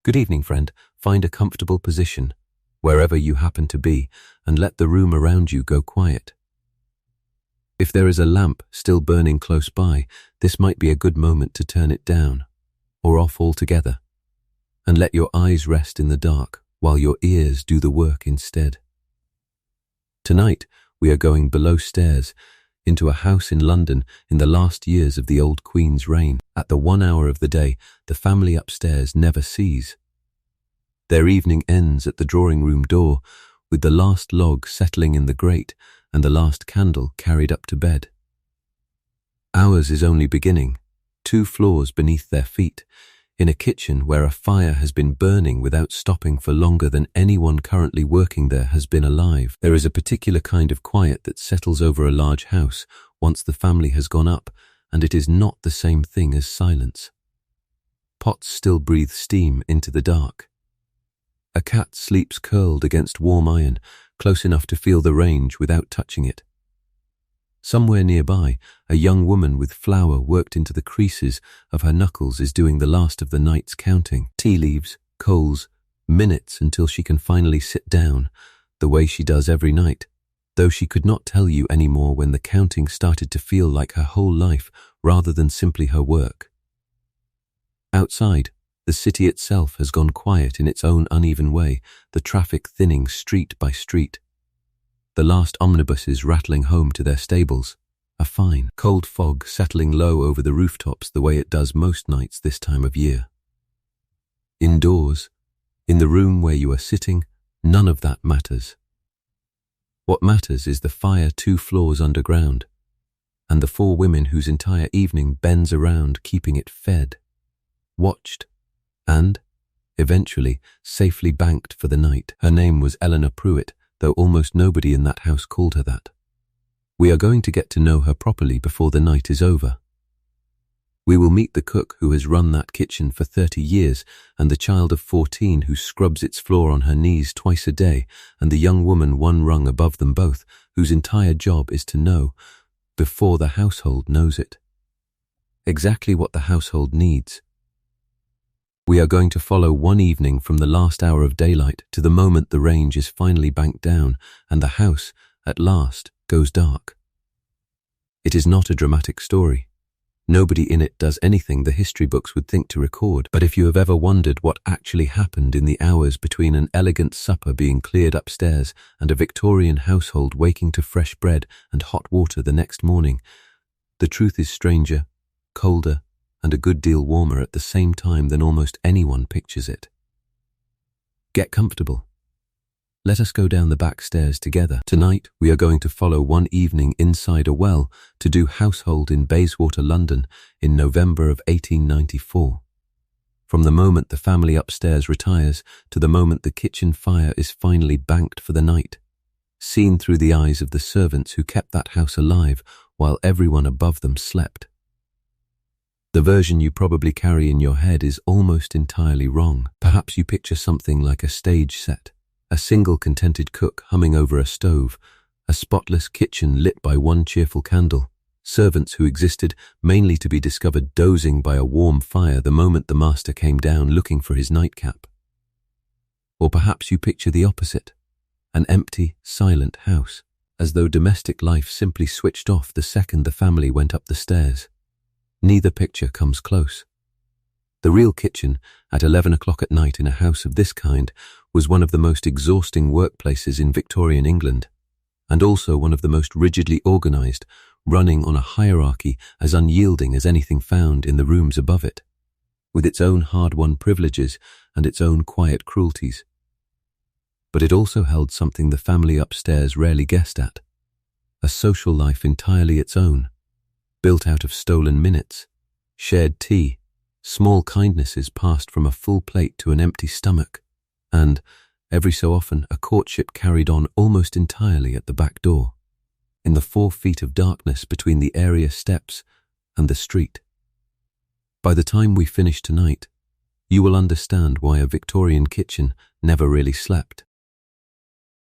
Good evening, friend. Find a comfortable position, wherever you happen to be, and let the room around you go quiet. If there is a lamp still burning close by, this might be a good moment to turn it down, or off altogether, and let your eyes rest in the dark while your ears do the work instead. Tonight, we are going below stairs into a house in London in the last years of the old Queen's reign. At the 1 hour of the day, the family upstairs never sees. Their evening ends at the drawing-room door, with the last log settling in the grate and the last candle carried up to bed. Ours is only beginning, 2 floors beneath their feet, in a kitchen where a fire has been burning without stopping for longer than anyone currently working there has been alive. There is a particular kind of quiet that settles over a large house once the family has gone up, and it is not the same thing as silence. Pots still breathe steam into the dark. A cat sleeps curled against warm iron, close enough to feel the range without touching it. Somewhere nearby, a young woman with flour worked into the creases of her knuckles is doing the last of the night's counting. Tea leaves, coals, minutes until she can finally sit down, the way she does every night, though she could not tell you any more when the counting started to feel like her whole life rather than simply her work. Outside, the city itself has gone quiet in its own uneven way, the traffic thinning street by street. The last omnibuses rattling home to their stables, a fine, cold fog settling low over the rooftops the way it does most nights this time of year. Indoors, in the room where you are sitting, none of that matters. What matters is the fire 2 floors underground, and the 4 women whose entire evening bends around keeping it fed, watched, and, eventually, safely banked for the night. Her name was Eleanor Pruitt, though almost nobody in that house called her that. We are going to get to know her properly before the night is over. We will meet the cook who has run that kitchen for 30 years, and the child of 14 who scrubs its floor on her knees twice a day, and the young woman 1 rung above them both, whose entire job is to know, before the household knows it, exactly what the household needs. We are going to follow one evening from the last hour of daylight to the moment the range is finally banked down and the house, at last, goes dark. It is not a dramatic story. Nobody in it does anything the history books would think to record, but if you have ever wondered what actually happened in the hours between an elegant supper being cleared upstairs and a Victorian household waking to fresh bread and hot water the next morning, the truth is stranger, colder, and a good deal warmer at the same time than almost anyone pictures it. Get comfortable. Let us go down the back stairs together. Tonight, we are going to follow one evening inside a well to do household in Bayswater, London, in November of 1894. From the moment the family upstairs retires to the moment the kitchen fire is finally banked for the night, seen through the eyes of the servants who kept that house alive while everyone above them slept. The version you probably carry in your head is almost entirely wrong. Perhaps you picture something like a stage set, a single contented cook humming over a stove, a spotless kitchen lit by 1 cheerful candle, servants who existed mainly to be discovered dozing by a warm fire the moment the master came down looking for his nightcap. Or perhaps you picture the opposite, an empty, silent house, as though domestic life simply switched off the second the family went up the stairs. Neither picture comes close. The real kitchen, at 11 o'clock at night in a house of this kind, was one of the most exhausting workplaces in Victorian England, and also one of the most rigidly organized, running on a hierarchy as unyielding as anything found in the rooms above it, with its own hard-won privileges and its own quiet cruelties. But it also held something the family upstairs rarely guessed at, a social life entirely its own, built out of stolen minutes, shared tea, small kindnesses passed from a full plate to an empty stomach, and, every so often, a courtship carried on almost entirely at the back door, in the 4 feet of darkness between the area steps and the street. By the time we finish tonight, you will understand why a Victorian kitchen never really slept.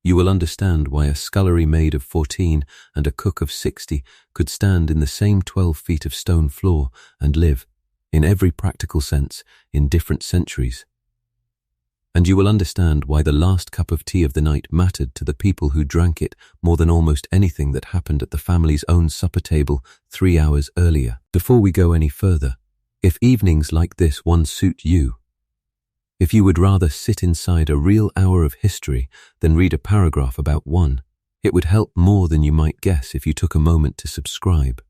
You will understand why a scullery maid of 14 and a cook of 60 could stand in the same 12 feet of stone floor and live, in every practical sense, in different centuries, And you will understand why the last cup of tea of the night mattered to the people who drank it more than almost anything that happened at the family's own supper table 3 hours earlier. Before we go any further, if evenings like this one suit you, if you would rather sit inside a real hour of history than read a paragraph about one, it would help more than you might guess if you took a moment to subscribe.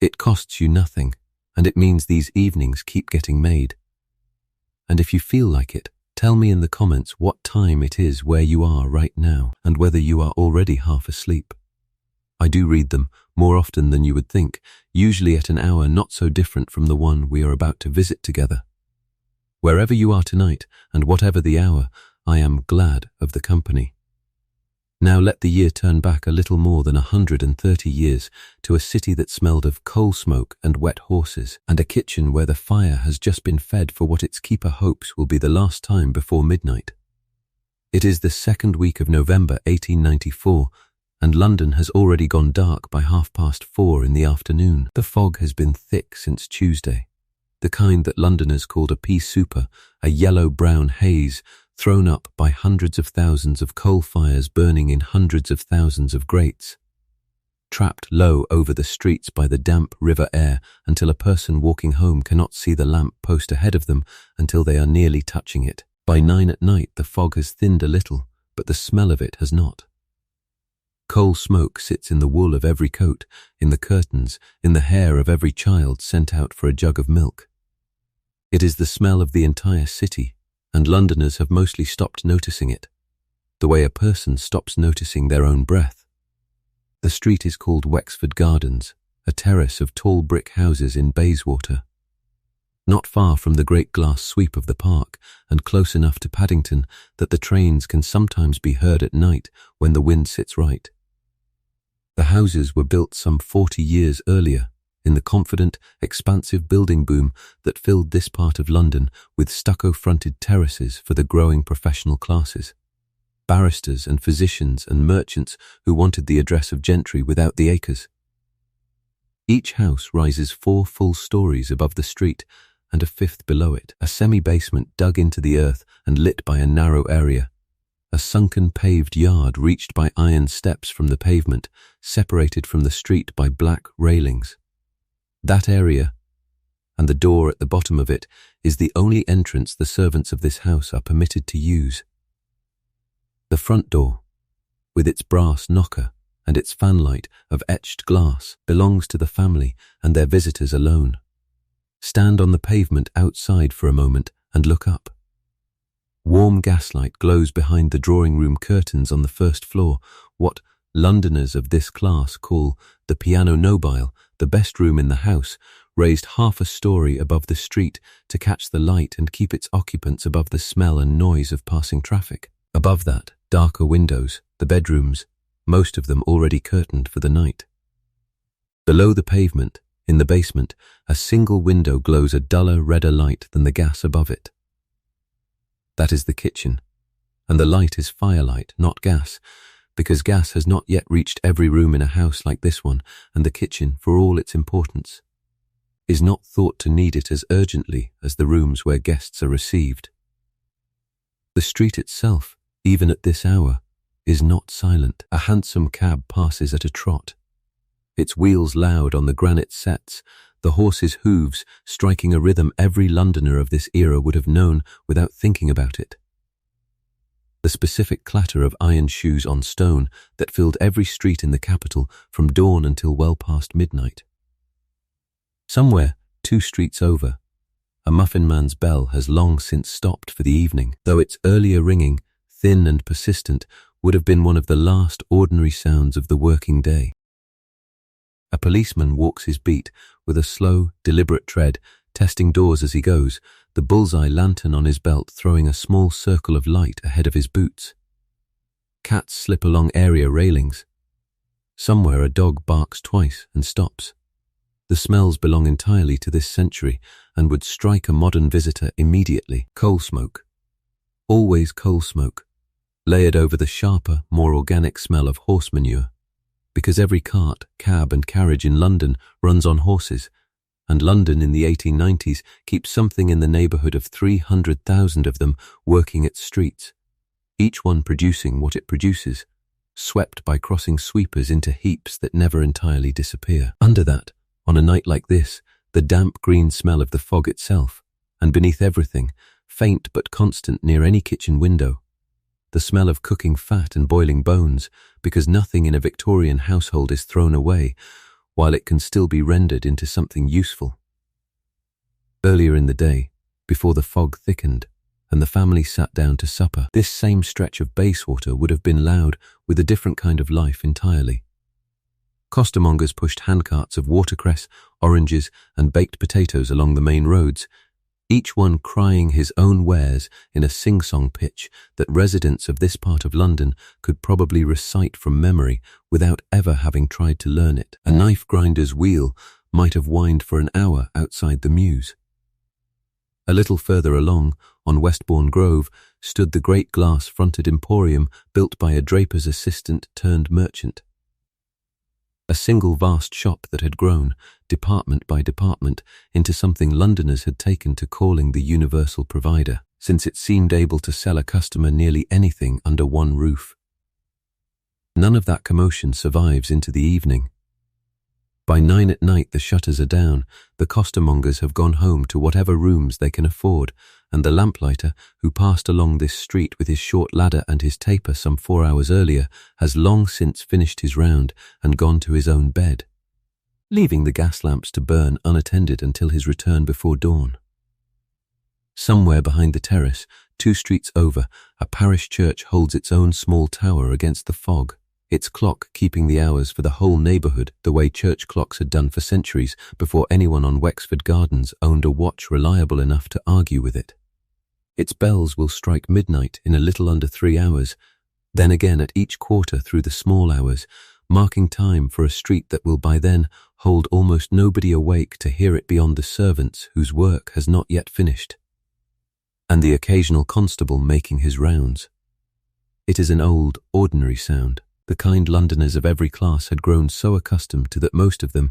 It costs you nothing, and it means these evenings keep getting made. And if you feel like it, tell me in the comments what time it is where you are right now and whether you are already half asleep. I do read them more often than you would think, usually at an hour not so different from the one we are about to visit together. Wherever you are tonight and whatever the hour, I am glad of the company. Now let the year turn back a little more than 130 years to a city that smelled of coal smoke and wet horses, and a kitchen where the fire has just been fed for what its keeper hopes will be the last time before midnight. It is the second week of November 1894, and London has already gone dark by 4:30 in the afternoon. The fog has been thick since Tuesday, the kind that Londoners called a pea souper, a yellow-brown haze thrown up by hundreds of thousands of coal fires burning in hundreds of thousands of grates, trapped low over the streets by the damp river air until a person walking home cannot see the lamp post ahead of them until they are nearly touching it. By 9 at night the fog has thinned a little, but the smell of it has not. Coal smoke sits in the wool of every coat, in the curtains, in the hair of every child sent out for a jug of milk. It is the smell of the entire city, and Londoners have mostly stopped noticing it, the way a person stops noticing their own breath. The street is called Wexford Gardens, a terrace of tall brick houses in Bayswater. Not far from the great glass sweep of the park, and close enough to Paddington that the trains can sometimes be heard at night when the wind sits right. The houses were built some 40 years earlier, in the confident, expansive building boom that filled this part of London with stucco-fronted terraces for the growing professional classes, barristers and physicians and merchants who wanted the address of gentry without the acres. Each house rises 4 full stories above the street and a 5th below it, a semi-basement dug into the earth and lit by a narrow area, a sunken paved yard reached by iron steps from the pavement, separated from the street by black railings. That area, and the door at the bottom of it, is the only entrance the servants of this house are permitted to use. The front door, with its brass knocker and its fanlight of etched glass, belongs to the family and their visitors alone. Stand on the pavement outside for a moment and look up. Warm gaslight glows behind the drawing-room curtains on the first floor, what Londoners of this class call the piano nobile, the best room in the house, raised 1/2 story above the street to catch the light and keep its occupants above the smell and noise of passing traffic. Above that, darker windows, the bedrooms, most of them already curtained for the night. Below the pavement, in the basement, a single window glows a duller, redder light than the gas above it. That is the kitchen, and the light is firelight, not gas, because gas has not yet reached every room in a house like this one, and the kitchen, for all its importance, is not thought to need it as urgently as the rooms where guests are received. The street itself, even at this hour, is not silent. A hansom cab passes at a trot, its wheels loud on the granite setts, the horse's hooves striking a rhythm every Londoner of this era would have known without thinking about it. The specific clatter of iron shoes on stone that filled every street in the capital from dawn until well past midnight. Somewhere, 2 streets over, a muffin man's bell has long since stopped for the evening, though its earlier ringing, thin and persistent, would have been one of the last ordinary sounds of the working day. A policeman walks his beat with a slow, deliberate tread, testing doors as he goes, the bullseye lantern on his belt throwing a small circle of light ahead of his boots. Cats slip along area railings. Somewhere a dog barks twice and stops. The smells belong entirely to this century and would strike a modern visitor immediately. Coal smoke. Always coal smoke, layered over the sharper, more organic smell of horse manure, because every cart, cab and carriage in London runs on horses, and London in the 1890s keeps something in the neighbourhood of 300,000 of them working its streets, each one producing what it produces, swept by crossing sweepers into heaps that never entirely disappear. Under that, on a night like this, the damp green smell of the fog itself, and beneath everything, faint but constant near any kitchen window, the smell of cooking fat and boiling bones, because nothing in a Victorian household is thrown away, while it can still be rendered into something useful. Earlier in the day, before the fog thickened, and the family sat down to supper, this same stretch of Bayswater would have been loud with a different kind of life entirely. Costermongers pushed handcarts of watercress, oranges, and baked potatoes along the main roads, each one crying his own wares in a sing-song pitch that residents of this part of London could probably recite from memory without ever having tried to learn it. A knife grinder's wheel might have whined for an hour outside the mews. A little further along, on Westbourne Grove, stood the great glass-fronted emporium built by a draper's assistant turned merchant. A single vast shop that had grown, department by department, into something Londoners had taken to calling the universal provider, since it seemed able to sell a customer nearly anything under one roof. None of that commotion survives into the evening. By 9 at night the shutters are down, the costermongers have gone home to whatever rooms they can afford, and the lamplighter, who passed along this street with his short ladder and his taper some 4 hours earlier, has long since finished his round and gone to his own bed, leaving the gas lamps to burn unattended until his return before dawn. Somewhere behind the terrace, 2 streets over, a parish church holds its own small tower against the fog, its clock keeping the hours for the whole neighbourhood the way church clocks had done for centuries before anyone on Wexford Gardens owned a watch reliable enough to argue with it. Its bells will strike midnight in a little under 3 hours, then again at each quarter through the small hours, marking time for a street that will by then hold almost nobody awake to hear it beyond the servants whose work has not yet finished, and the occasional constable making his rounds. It is an old, ordinary sound, the kind Londoners of every class had grown so accustomed to that most of them,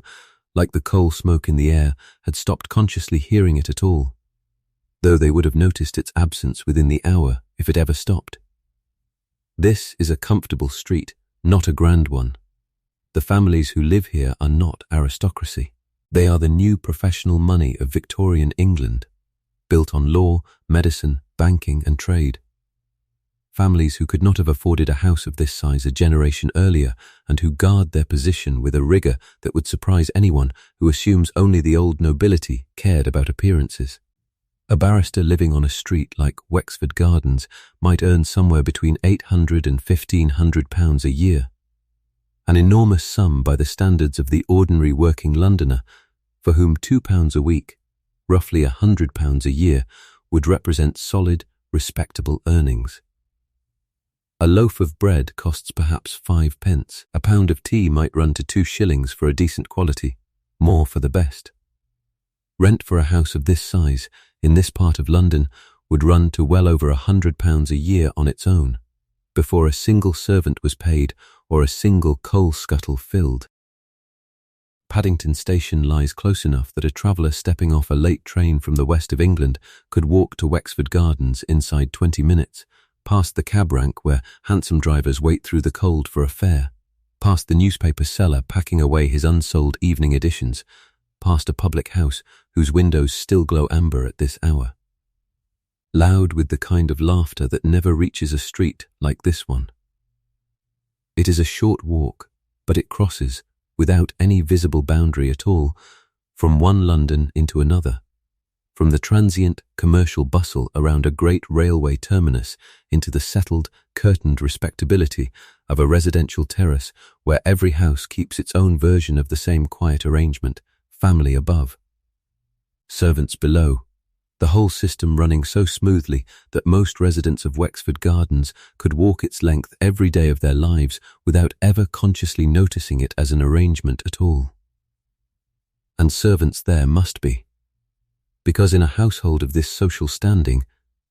like the coal smoke in the air, had stopped consciously hearing it at all, though they would have noticed its absence within the hour if it ever stopped. This is a comfortable street, not a grand one. The families who live here are not aristocracy. They are the new professional money of Victorian England, built on law, medicine, banking and trade. Families who could not have afforded a house of this size a generation earlier and who guard their position with a rigour that would surprise anyone who assumes only the old nobility cared about appearances. A barrister living on a street like Wexford Gardens might earn somewhere between £800 and £1,500 a year, an enormous sum by the standards of the ordinary working Londoner, for whom £2 a week, roughly £100 a year, would represent solid, respectable earnings. A loaf of bread costs perhaps 5 pence. A pound of tea might run to 2 shillings for a decent quality, more for the best. Rent for a house of this size, in this part of London, would run to well over £100 a year on its own, before a single servant was paid or a single coal scuttle filled. Paddington Station lies close enough that a traveller stepping off a late train from the west of England could walk to Wexford Gardens inside 20 minutes, past the cab rank where hansom drivers wait through the cold for a fare, past the newspaper seller packing away his unsold evening editions, past a public house whose windows still glow amber at this hour, loud with the kind of laughter that never reaches a street like this one. It is a short walk, but it crosses, without any visible boundary at all, from one London into another, from the transient commercial bustle around a great railway terminus into the settled, curtained respectability of a residential terrace where every house keeps its own version of the same quiet arrangement, family above, servants below, the whole system running so smoothly that most residents of Wexford Gardens could walk its length every day of their lives without ever consciously noticing it as an arrangement at all. And servants there must be, because in a household of this social standing,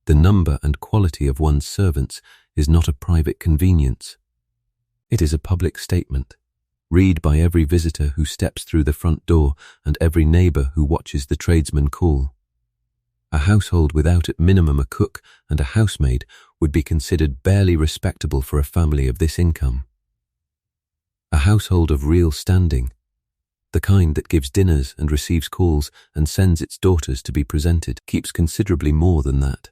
the number and quality of one's servants is not a private convenience. It is a public statement, read by every visitor who steps through the front door and every neighbor who watches the tradesman call. A household without at minimum a cook and a housemaid would be considered barely respectable for a family of this income. A household of real standing, the kind that gives dinners and receives calls and sends its daughters to be presented, keeps considerably more than that.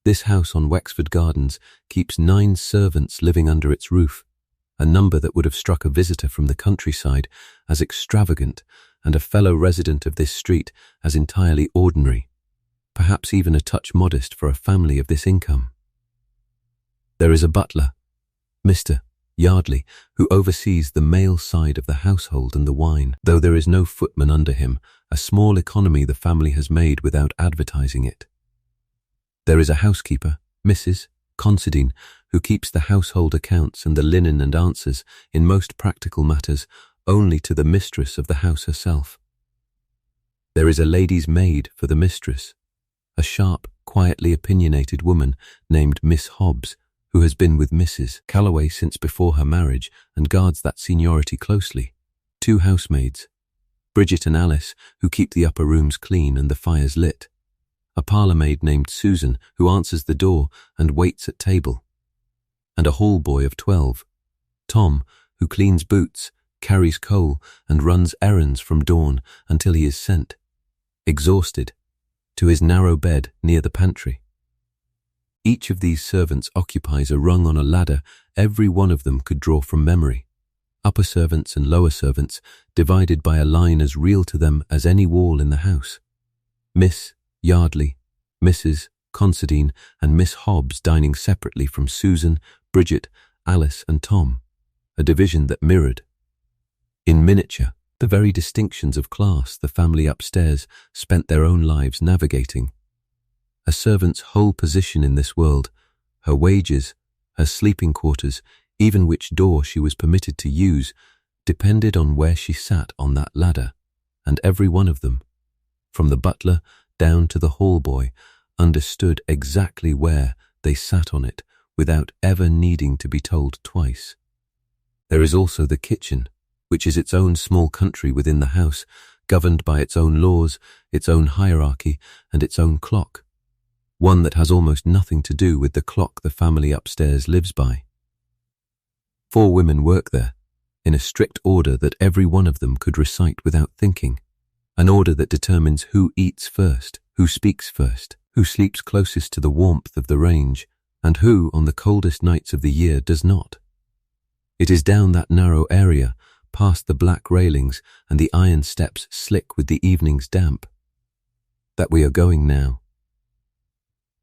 This house on Wexford Gardens keeps 9 servants living under its roof, a number that would have struck a visitor from the countryside as extravagant and a fellow resident of this street as entirely ordinary, perhaps even a touch modest for a family of this income. There is a butler, Mr. Yardley, who oversees the male side of the household and the wine. Though there is no footman under him, a small economy the family has made without advertising it. There is a housekeeper, Mrs. Considine, who keeps the household accounts and the linen and answers, in most practical matters, only to the mistress of the house herself. There is a lady's maid for the mistress, a sharp, quietly opinionated woman named Miss Hobbs, who has been with Mrs. Calloway since before her marriage and guards that seniority closely. 2 housemaids, Bridget and Alice, who keep the upper rooms clean and the fires lit. A parlour-maid named Susan, who answers the door and waits at table. And a hall boy of 12, Tom, who cleans boots, carries coal, and runs errands from dawn until he is sent, exhausted, to his narrow bed near the pantry. Each of these servants occupies a rung on a ladder every one of them could draw from memory. Upper servants and lower servants, divided by a line as real to them as any wall in the house. Miss Yardley, Mrs. Considine, and Miss Hobbs dining separately from Susan, Bridget, Alice, and Tom, a division that mirrored, in miniature, the very distinctions of class the family upstairs spent their own lives navigating. A servant's whole position in this world, her wages, her sleeping quarters, even which door she was permitted to use, depended on where she sat on that ladder, and every one of them, from the butler down to the hall boy, understood exactly where they sat on it without ever needing to be told twice. There is also the kitchen, which is its own small country within the house, governed by its own laws, its own hierarchy, and its own clock, one that has almost nothing to do with the clock the family upstairs lives by. 4 women work there, in a strict order that every one of them could recite without thinking, an order that determines who eats first, who speaks first, who sleeps closest to the warmth of the range, and who, on the coldest nights of the year, does not. It is down that narrow area, past the black railings and the iron steps slick with the evening's damp, that we are going now.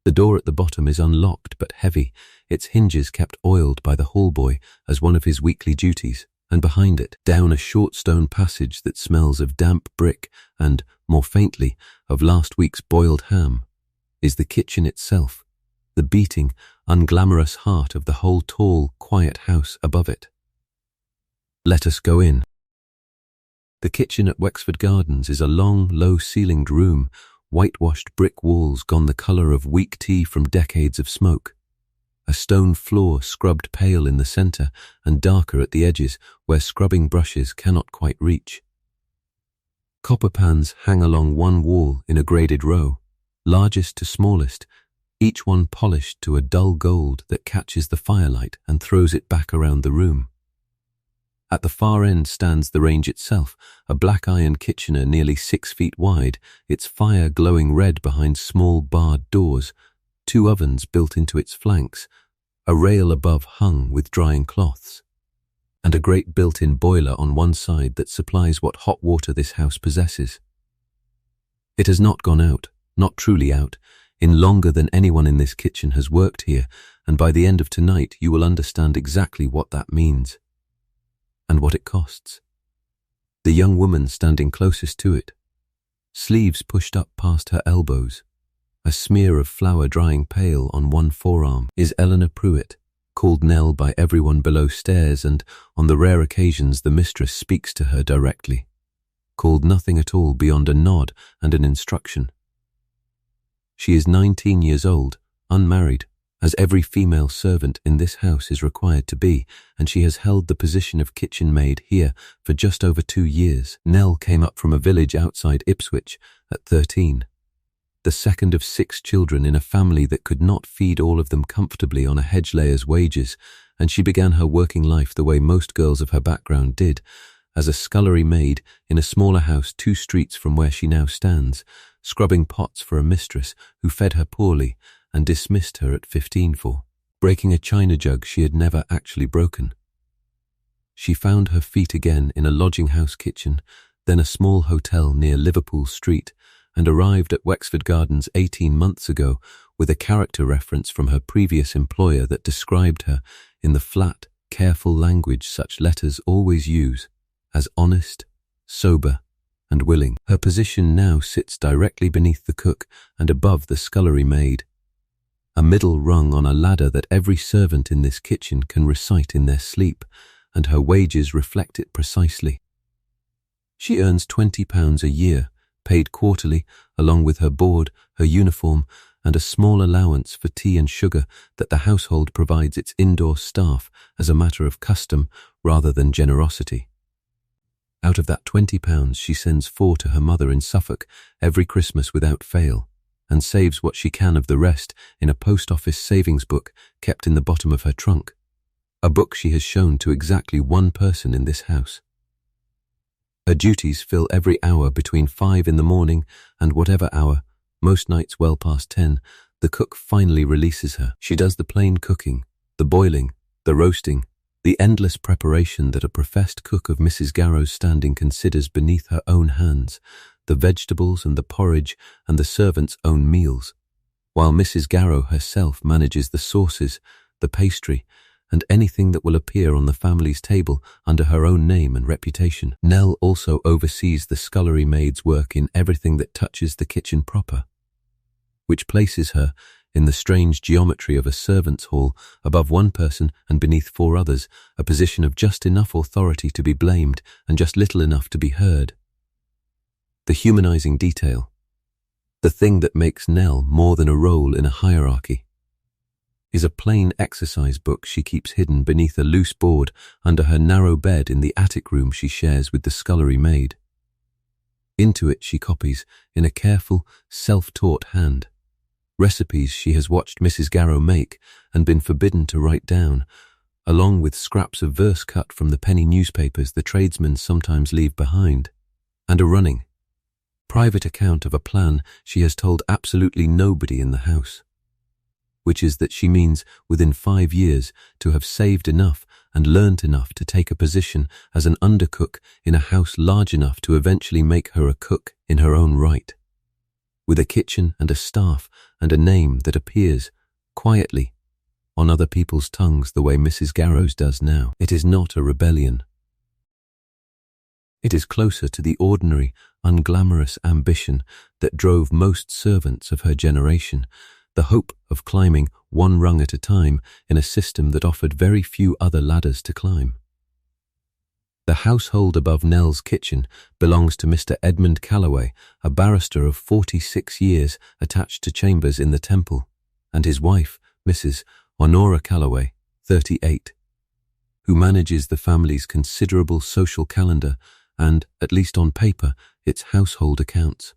The door at the bottom is unlocked but heavy, its hinges kept oiled by the hall boy as one of his weekly duties, and behind it, down a short stone passage that smells of damp brick and, more faintly, of last week's boiled ham, is the kitchen itself, the beating, unglamorous heart of the whole tall, quiet house above it. Let us go in. The kitchen at Wexford Gardens is a long, low-ceilinged room, whitewashed brick walls gone the colour of weak tea from decades of smoke, a stone floor scrubbed pale in the centre and darker at the edges where scrubbing brushes cannot quite reach. Copper pans hang along one wall in a graded row, largest to smallest, each one polished to a dull gold that catches the firelight and throws it back around the room. At the far end stands the range itself, a black iron kitchener nearly 6 feet wide, its fire glowing red behind small barred doors, 2 ovens built into its flanks, a rail above hung with drying cloths, and a great built-in boiler on one side that supplies what hot water this house possesses. It has not gone out, not truly out, in longer than anyone in this kitchen has worked here, and by the end of tonight you will understand exactly what that means, and what it costs. The young woman standing closest to it, sleeves pushed up past her elbows, a smear of flour drying pale on one forearm, is Eleanor Pruitt, called Nell by everyone below stairs, and on the rare occasions the mistress speaks to her directly, called nothing at all beyond a nod and an instruction. She is 19 years old, unmarried, as every female servant in this house is required to be, and she has held the position of kitchen maid here for just over 2 years. Nell came up from a village outside Ipswich at 13, the second of 6 children in a family that could not feed all of them comfortably on a hedge layer's wages, and she began her working life the way most girls of her background did, as a scullery maid in a smaller house 2 streets from where she now stands, scrubbing pots for a mistress who fed her poorly and dismissed her at 15 for breaking a china jug she had never actually broken. She found her feet again in a lodging house kitchen, then a small hotel near Liverpool Street, and arrived at Wexford Gardens 18 months ago with a character reference from her previous employer that described her in the flat, careful language such letters always use, as honest, sober, and willing. Her position now sits directly beneath the cook and above the scullery maid, a middle rung on a ladder that every servant in this kitchen can recite in their sleep, and her wages reflect it precisely. She earns £20 a year, paid quarterly, along with her board, her uniform, and a small allowance for tea and sugar that the household provides its indoor staff as a matter of custom rather than generosity. Out of that £20, she sends 4 to her mother in Suffolk every Christmas without fail, and saves what she can of the rest in a post office savings book kept in the bottom of her trunk, a book she has shown to exactly 1 person in this house. Her duties fill every hour between 5 in the morning and whatever hour, most nights well past 10, the cook finally releases her. She does the plain cooking, the boiling, the roasting, the endless preparation that a professed cook of Mrs. Garrow's standing considers beneath her own hands, the vegetables and the porridge and the servants' own meals, while Mrs. Garrow herself manages the sauces, the pastry, and anything that will appear on the family's table under her own name and reputation. Nell also oversees the scullery maid's work in everything that touches the kitchen proper, which places her in the strange geometry of a servants' hall above 1 person and beneath 4 others, a position of just enough authority to be blamed and just little enough to be heard. The humanizing detail, the thing that makes Nell more than a role in a hierarchy, is a plain exercise book she keeps hidden beneath a loose board under her narrow bed in the attic room she shares with the scullery maid. Into it she copies, in a careful, self-taught hand, recipes she has watched Mrs. Garrow make and been forbidden to write down, along with scraps of verse cut from the penny newspapers the tradesmen sometimes leave behind, and a running, private account of a plan she has told absolutely nobody in the house, which is that she means within 5 years to have saved enough and learnt enough to take a position as an undercook in a house large enough to eventually make her a cook in her own right, with a kitchen and a staff and a name that appears, quietly, on other people's tongues the way Mrs. Garrow's does now. It is not a rebellion. It is closer to the ordinary, unglamorous ambition that drove most servants of her generation, the hope of climbing 1 rung at a time in a system that offered very few other ladders to climb. The household above Nell's kitchen belongs to Mr. Edmund Calloway, a barrister of 46 years attached to chambers in the Temple, and his wife, Mrs. Honora Calloway, 38, who manages the family's considerable social calendar and, at least on paper, its household accounts,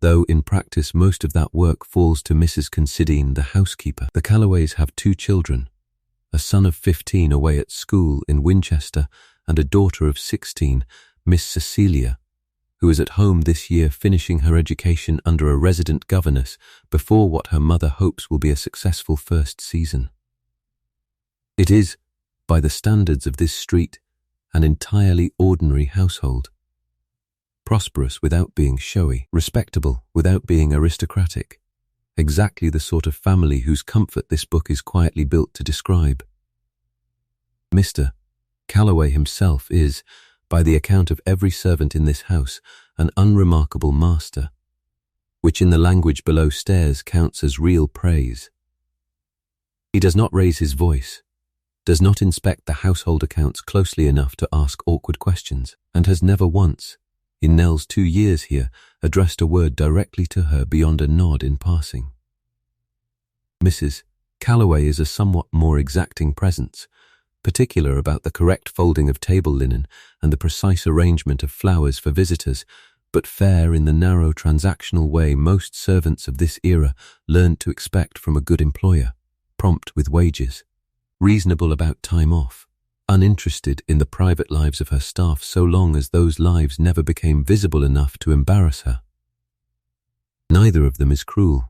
though in practice most of that work falls to Mrs. Considine, the housekeeper. The Calloways have 2 children, a son of 15 away at school in Winchester and a daughter of 16, Miss Cecilia, who is at home this year finishing her education under a resident governess before what her mother hopes will be a successful first season. It is, by the standards of this street, an entirely ordinary household. Prosperous without being showy, respectable without being aristocratic, exactly the sort of family whose comfort this book is quietly built to describe. Mr. Calloway himself is, by the account of every servant in this house, an unremarkable master, which in the language below stairs counts as real praise. He does not raise his voice, does not inspect the household accounts closely enough to ask awkward questions, and has never once, in Nell's 2 years here, addressed a word directly to her beyond a nod in passing. Mrs. Calloway is a somewhat more exacting presence, particular about the correct folding of table linen and the precise arrangement of flowers for visitors, but fair in the narrow transactional way most servants of this era learned to expect from a good employer, prompt with wages, reasonable about time off, uninterested in the private lives of her staff so long as those lives never became visible enough to embarrass her. Neither of them is cruel.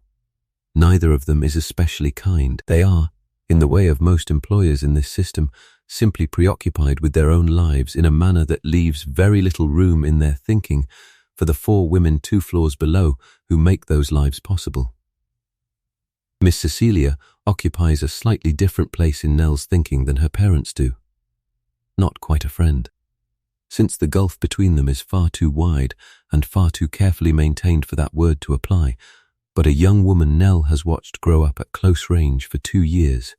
Neither of them is especially kind. They are, in the way of most employers in this system, simply preoccupied with their own lives in a manner that leaves very little room in their thinking for the 4 women 2 floors below who make those lives possible. Miss Cecilia occupies a slightly different place in Nell's thinking than her parents do. Not quite a friend, since the gulf between them is far too wide and far too carefully maintained for that word to apply, but a young woman Nell has watched grow up at close range for 2 years,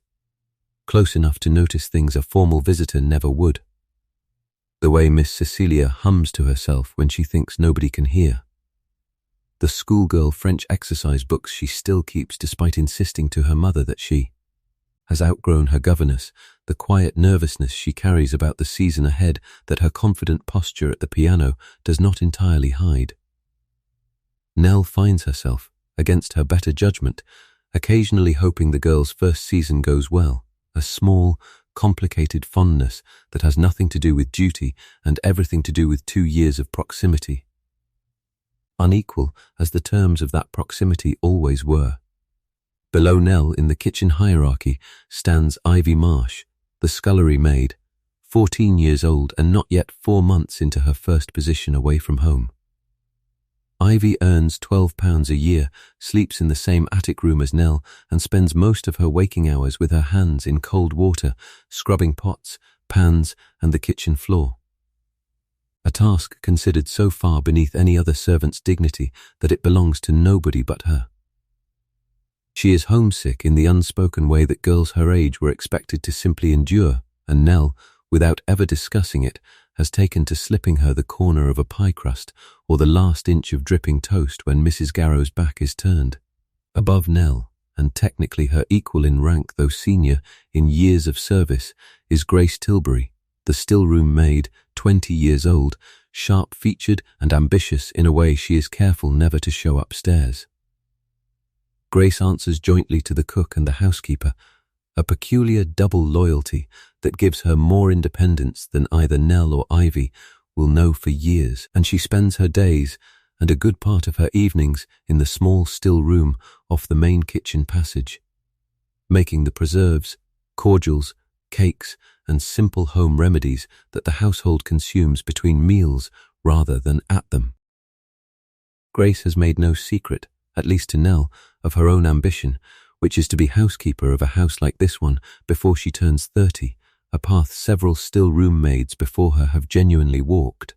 close enough to notice things a formal visitor never would. The way Miss Cecilia hums to herself when she thinks nobody can hear. The schoolgirl French exercise books she still keeps despite insisting to her mother that she has outgrown her governess, the quiet nervousness she carries about the season ahead that her confident posture at the piano does not entirely hide. Nell finds herself, against her better judgment, occasionally hoping the girl's first season goes well, a small, complicated fondness that has nothing to do with duty and everything to do with 2 years of proximity. Unequal as the terms of that proximity always were. Below Nell in the kitchen hierarchy stands Ivy Marsh, the scullery maid, 14 years old and not yet 4 months into her first position away from home. Ivy earns £12 a year, sleeps in the same attic room as Nell, and spends most of her waking hours with her hands in cold water, scrubbing pots, pans, and the kitchen floor. A task considered so far beneath any other servant's dignity that it belongs to nobody but her. She is homesick in the unspoken way that girls her age were expected to simply endure, and Nell, without ever discussing it, has taken to slipping her the corner of a pie crust or the last inch of dripping toast when Mrs. Garrow's back is turned. Above Nell, and technically her equal in rank though senior in years of service, is Grace Tilbury, the still-room maid, 20 years old, sharp-featured and ambitious in a way she is careful never to show upstairs. Grace answers jointly to the cook and the housekeeper, a peculiar double loyalty that gives her more independence than either Nell or Ivy will know for years, and she spends her days and a good part of her evenings in the small still room off the main kitchen passage, making the preserves, cordials, cakes, and simple home remedies that the household consumes between meals rather than at them. Grace has made no secret, at least to Nell, of her own ambition, which is to be housekeeper of a house like this one before she turns 30, a path several still-room maids before her have genuinely walked.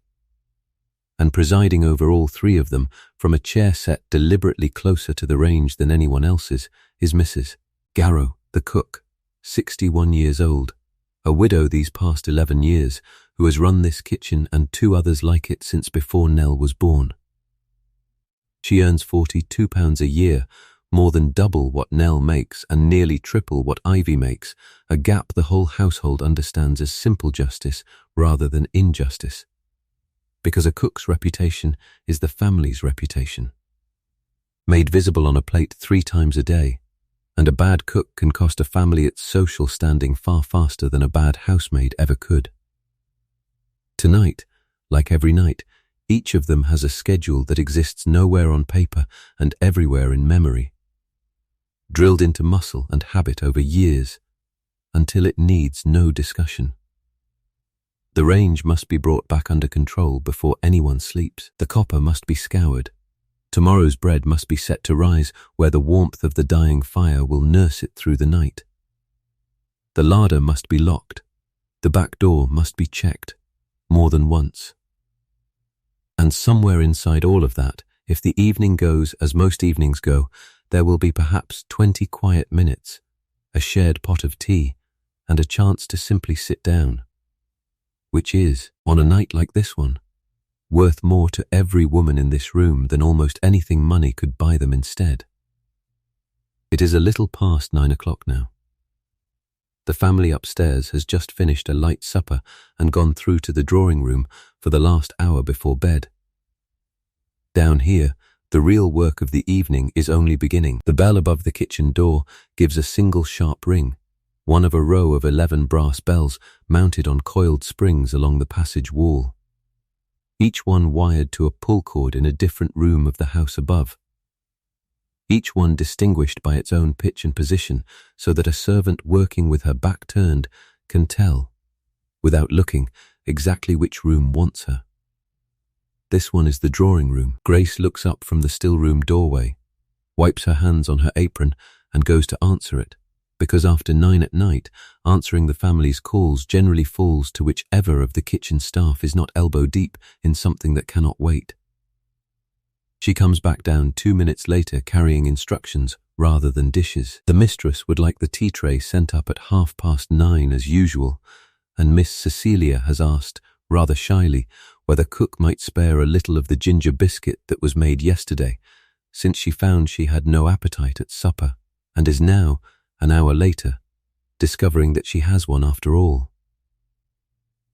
And presiding over all 3 of them, from a chair set deliberately closer to the range than anyone else's, is Mrs. Garrow, the cook, 61 years old, a widow these past 11 years, who has run this kitchen and 2 others like it since before Nell was born. She earns £42 a year, more than double what Nell makes and nearly triple what Ivy makes, a gap the whole household understands as simple justice rather than injustice. Because a cook's reputation is the family's reputation, made visible on a plate 3 times a day, and a bad cook can cost a family its social standing far faster than a bad housemaid ever could. Tonight, like every night, each of them has a schedule that exists nowhere on paper and everywhere in memory, drilled into muscle and habit over years, until it needs no discussion. The range must be brought back under control before anyone sleeps. The copper must be scoured. Tomorrow's bread must be set to rise where the warmth of the dying fire will nurse it through the night. The larder must be locked. The back door must be checked, more than once. And somewhere inside all of that, if the evening goes as most evenings go, there will be perhaps 20 quiet minutes, a shared pot of tea, and a chance to simply sit down, which is, on a night like this one, worth more to every woman in this room than almost anything money could buy them instead. It is a little past 9 o'clock now. The family upstairs has just finished a light supper and gone through to the drawing room for the last hour before bed. Down here, the real work of the evening is only beginning. The bell above the kitchen door gives a single sharp ring, one of a row of 11 brass bells mounted on coiled springs along the passage wall, each one wired to a pull cord in a different room of the house above, each one distinguished by its own pitch and position so that a servant working with her back turned can tell, without looking, exactly which room wants her. This one is the drawing room. Grace looks up from the still room doorway, wipes her hands on her apron and goes to answer it, because after 9 at night, answering the family's calls generally falls to whichever of the kitchen staff is not elbow deep in something that cannot wait. She comes back down 2 minutes later carrying instructions rather than dishes. The mistress would like the tea tray sent up at 9:30 as usual, and Miss Cecilia has asked, rather shyly, whether cook might spare a little of the ginger biscuit that was made yesterday, since she found she had no appetite at supper, and is now, an hour later, discovering that she has one after all.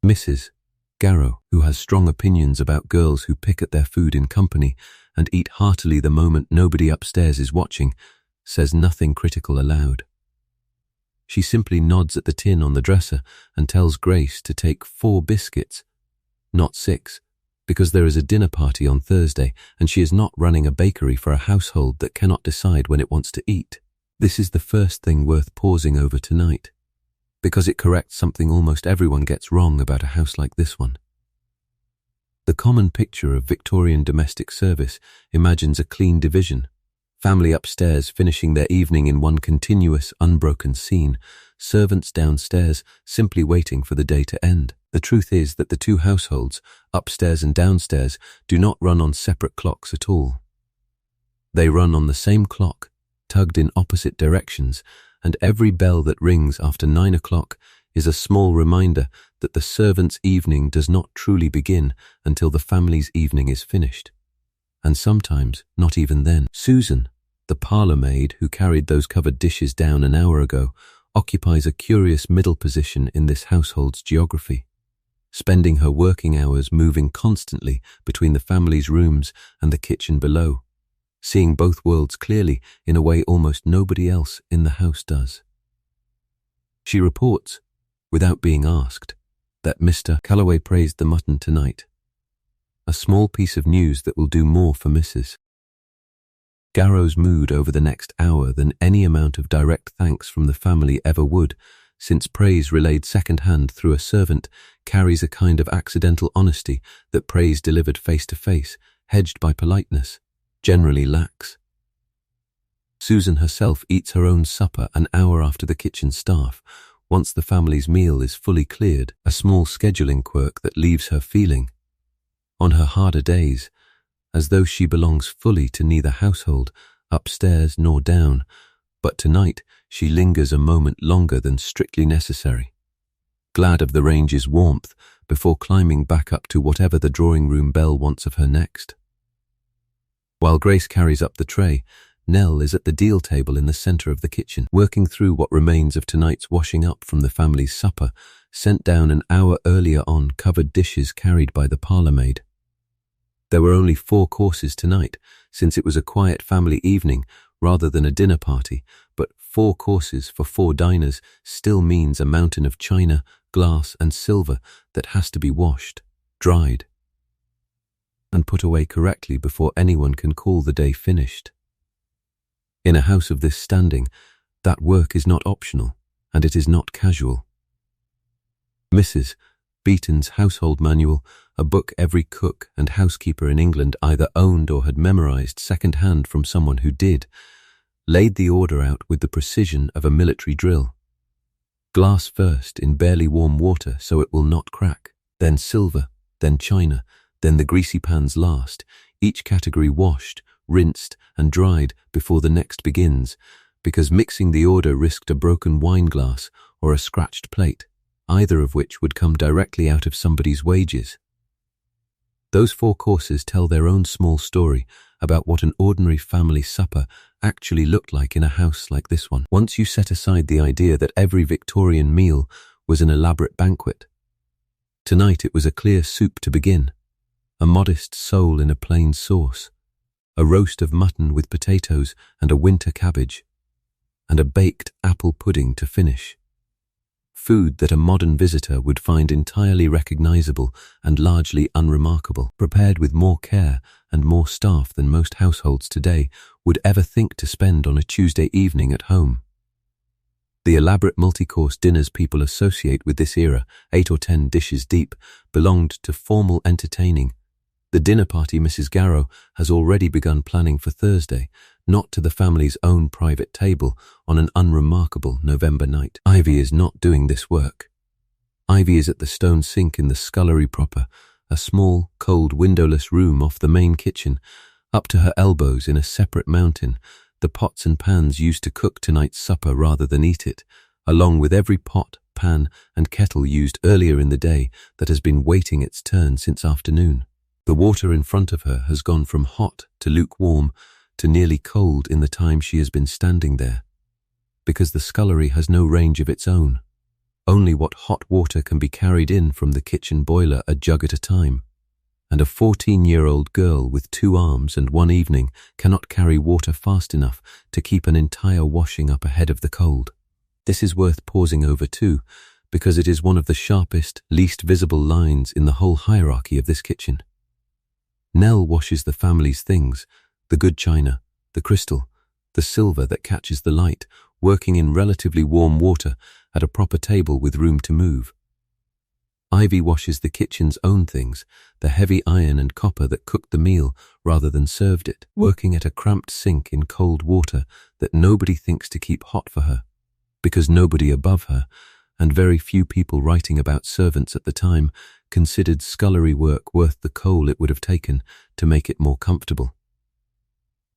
Mrs. Garrow, who has strong opinions about girls who pick at their food in company and eat heartily the moment nobody upstairs is watching, says nothing critical aloud. She simply nods at the tin on the dresser and tells Grace to take 4 biscuits, not 6, because there is a dinner party on Thursday and she is not running a bakery for a household that cannot decide when it wants to eat. This is the first thing worth pausing over tonight, because it corrects something almost everyone gets wrong about a house like this one. The common picture of Victorian domestic service imagines a clean division, family upstairs finishing their evening in one continuous, unbroken scene, servants downstairs simply waiting for the day to end. The truth is that the two households, upstairs and downstairs, do not run on separate clocks at all. They run on the same clock, tugged in opposite directions, and every bell that rings after 9 o'clock is a small reminder that the servant's evening does not truly begin until the family's evening is finished. And sometimes not even then. Susan, the parlour maid who carried those covered dishes down an hour ago, occupies a curious middle position in this household's geography, spending her working hours moving constantly between the family's rooms and the kitchen below, seeing both worlds clearly in a way almost nobody else in the house does. She reports, without being asked, that Mr. Calloway praised the mutton tonight, a small piece of news that will do more for Mrs. Garrow's mood over the next hour than any amount of direct thanks from the family ever would, since praise relayed second-hand through a servant carries a kind of accidental honesty that praise delivered face-to-face, hedged by politeness, generally lacks. Susan herself eats her own supper an hour after the kitchen staff, once the family's meal is fully cleared, a small scheduling quirk that leaves her feeling, on her harder days, as though she belongs fully to neither household, upstairs nor down, but tonight she lingers a moment longer than strictly necessary, glad of the range's warmth before climbing back up to whatever the drawing room bell wants of her next. While Grace carries up the tray, Nell is at the deal table in the centre of the kitchen, working through what remains of tonight's washing up from the family's supper, sent down an hour earlier on covered dishes carried by the parlour maid. There were only 4 courses tonight, since it was a quiet family evening rather than a dinner party, but 4 courses for 4 diners still means a mountain of china, glass and silver that has to be washed, dried, and put away correctly before anyone can call the day finished. In a house of this standing, that work is not optional, and it is not casual. Mrs. Beaton's household manual, a book every cook and housekeeper in England either owned or had memorized second-hand from someone who did, laid the order out with the precision of a military drill. Glass first in barely warm water so it will not crack, then silver, then china, then the greasy pans last, each category washed, rinsed and dried before the next begins, because mixing the order risked a broken wine glass or a scratched plate, either of which would come directly out of somebody's wages. Those 4 courses tell their own small story about what an ordinary family supper actually looked like in a house like this one. Once you set aside the idea that every Victorian meal was an elaborate banquet, tonight it was a clear soup to begin, a modest sole in a plain sauce, a roast of mutton with potatoes and a winter cabbage, and a baked apple pudding to finish. Food that a modern visitor would find entirely recognizable and largely unremarkable, prepared with more care and more staff than most households today would ever think to spend on a Tuesday evening at home. The elaborate multi-course dinners people associate with this era, 8 or 10 dishes deep, belonged to formal entertaining. The dinner party Mrs. Garrow has already begun planning for Thursday, not to the family's own private table on an unremarkable November night. Ivy is not doing this work. Ivy is at the stone sink in the scullery proper, a small, cold, windowless room off the main kitchen, up to her elbows in a separate mountain, the pots and pans used to cook tonight's supper rather than eat it, along with every pot, pan, and kettle used earlier in the day that has been waiting its turn since afternoon. The water in front of her has gone from hot to lukewarm to nearly cold in the time she has been standing there, because the scullery has no range of its own. Only what hot water can be carried in from the kitchen boiler a jug at a time, and a 14-year-old girl with 2 arms and 1 evening cannot carry water fast enough to keep an entire washing up ahead of the cold. This is worth pausing over too, because it is one of the sharpest, least visible lines in the whole hierarchy of this kitchen. Nell washes the family's things, the good china, the crystal, the silver that catches the light, working in relatively warm water at a proper table with room to move. Ivy washes the kitchen's own things, the heavy iron and copper that cooked the meal rather than served it, working at a cramped sink in cold water that nobody thinks to keep hot for her, because nobody above her, and very few people writing about servants at the time, considered scullery work worth the coal it would have taken to make it more comfortable.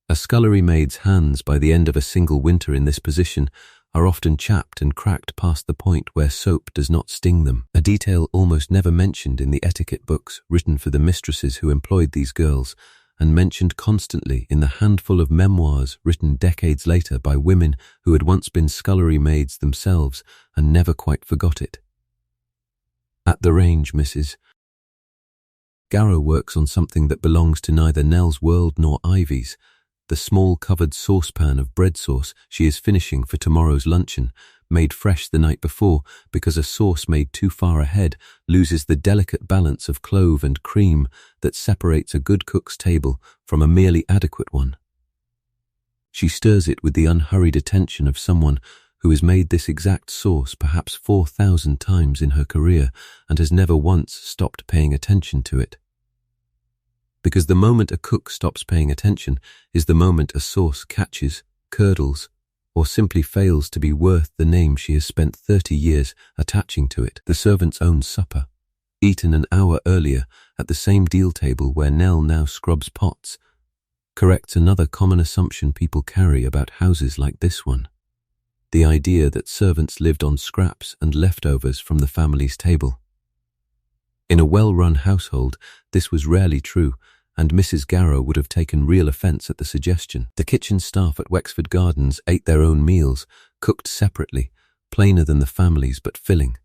A scullery maid's hands by the end of a single winter in this position are often chapped and cracked past the point where soap does not sting them, a detail almost never mentioned in the etiquette books written for the mistresses who employed these girls, and mentioned constantly in the handful of memoirs written decades later by women who had once been scullery maids themselves and never quite forgot it. At the range, Mrs. Garrow works on something that belongs to neither Nell's world nor Ivy's, the small covered saucepan of bread sauce she is finishing for tomorrow's luncheon, made fresh the night before because a sauce made too far ahead loses the delicate balance of clove and cream that separates a good cook's table from a merely adequate one. She stirs it with the unhurried attention of someone who has made this exact sauce perhaps 4,000 times in her career and has never once stopped paying attention to it. Because the moment a cook stops paying attention is the moment a sauce catches, curdles, or simply fails to be worth the name she has spent 30 years attaching to it. The servant's own supper, eaten an hour earlier at the same deal table where Nell now scrubs pots, corrects another common assumption people carry about houses like this one. The idea that servants lived on scraps and leftovers from the family's table. In a well-run household, this was rarely true, and Mrs. Garrow would have taken real offence at the suggestion. The kitchen staff at Wexford Gardens ate their own meals, cooked separately, plainer than the family's but filling.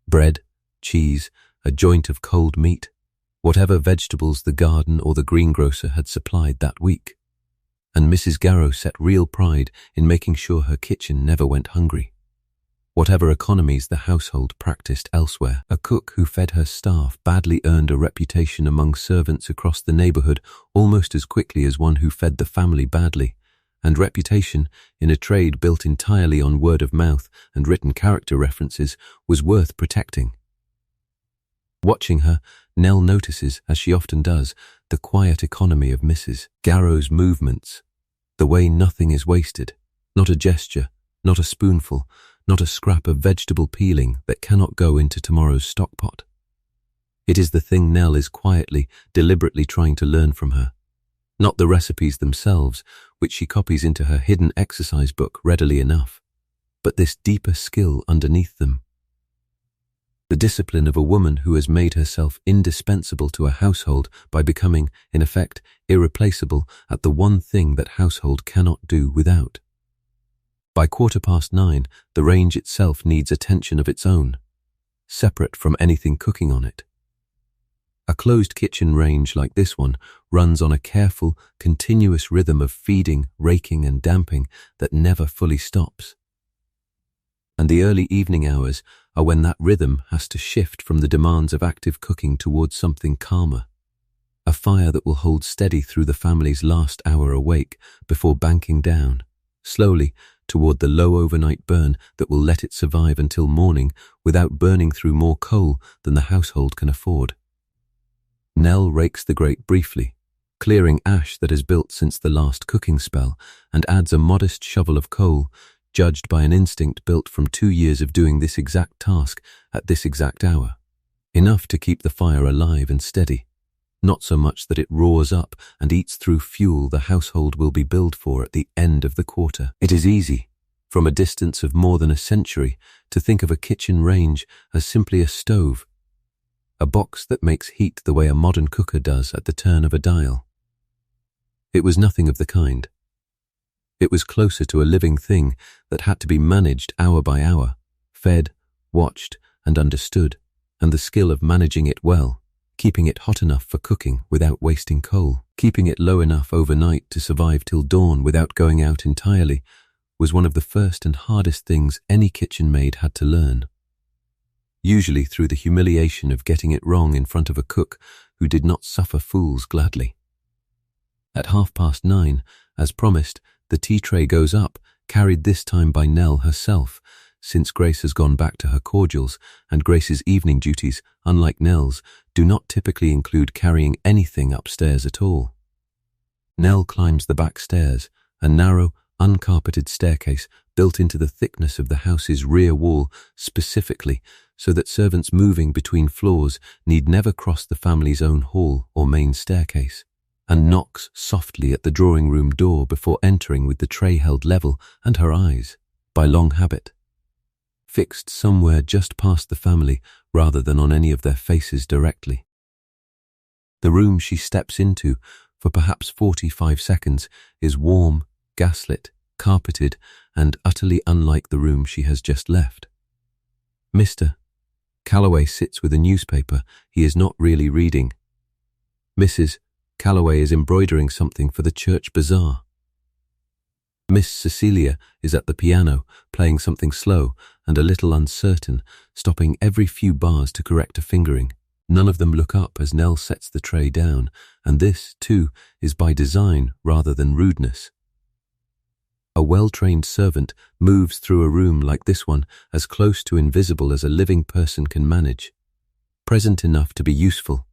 Bread, cheese, a joint of cold meat, whatever vegetables the garden or the greengrocer had supplied that week. And Mrs. Garrow set real pride in making sure her kitchen never went hungry. Whatever economies the household practiced elsewhere, a cook who fed her staff badly earned a reputation among servants across the neighbourhood almost as quickly as one who fed the family badly, and reputation, in a trade built entirely on word of mouth and written character references, was worth protecting. Watching her, Nell notices, as she often does, the quiet economy of Mrs. Garrow's movements, the way nothing is wasted, not a gesture, not a spoonful, not a scrap of vegetable peeling that cannot go into tomorrow's stockpot. It is the thing Nell is quietly, deliberately trying to learn from her, not the recipes themselves, which she copies into her hidden exercise book readily enough, but this deeper skill underneath them. The discipline of a woman who has made herself indispensable to a household by becoming, in effect, irreplaceable at the one thing that household cannot do without. By 9:15, the range itself needs attention of its own, separate from anything cooking on it. A closed kitchen range like this one runs on a careful, continuous rhythm of feeding, raking and damping that never fully stops. And the early evening hours are when that rhythm has to shift from the demands of active cooking towards something calmer, a fire that will hold steady through the family's last hour awake before banking down, slowly, toward the low overnight burn that will let it survive until morning without burning through more coal than the household can afford. Nell rakes the grate briefly, clearing ash that has built since the last cooking spell, and adds a modest shovel of coal, judged by an instinct built from 2 years of doing this exact task at this exact hour. Enough to keep the fire alive and steady, not so much that it roars up and eats through fuel the household will be billed for at the end of the quarter. It is easy, from a distance of more than a century, to think of a kitchen range as simply a stove, a box that makes heat the way a modern cooker does at the turn of a dial. It was nothing of the kind. It was closer to a living thing that had to be managed hour by hour, fed, watched, and understood, and the skill of managing it well, keeping it hot enough for cooking without wasting coal, keeping it low enough overnight to survive till dawn without going out entirely, was one of the first and hardest things any kitchen maid had to learn. Usually through the humiliation of getting it wrong in front of a cook who did not suffer fools gladly. At 9:30, as promised, the tea tray goes up, carried this time by Nell herself, since Grace has gone back to her cordials, and Grace's evening duties, unlike Nell's, do not typically include carrying anything upstairs at all. Nell climbs the back stairs, a narrow, uncarpeted staircase built into the thickness of the house's rear wall specifically, so that servants moving between floors need never cross the family's own hall or main staircase, and knocks softly at the drawing room door before entering with the tray held level and her eyes, by long habit, fixed somewhere just past the family rather than on any of their faces directly. The room she steps into for perhaps 45 seconds is warm, gaslit, carpeted, and utterly unlike the room she has just left. Mr. Calloway sits with a newspaper he is not really reading. Mrs. Calloway is embroidering something for the church bazaar. Miss Cecilia is at the piano, playing something slow and a little uncertain, stopping every few bars to correct a fingering. None of them look up as Nell sets the tray down, and this, too, is by design rather than rudeness. A well-trained servant moves through a room like this one as close to invisible as a living person can manage, present enough to be useful,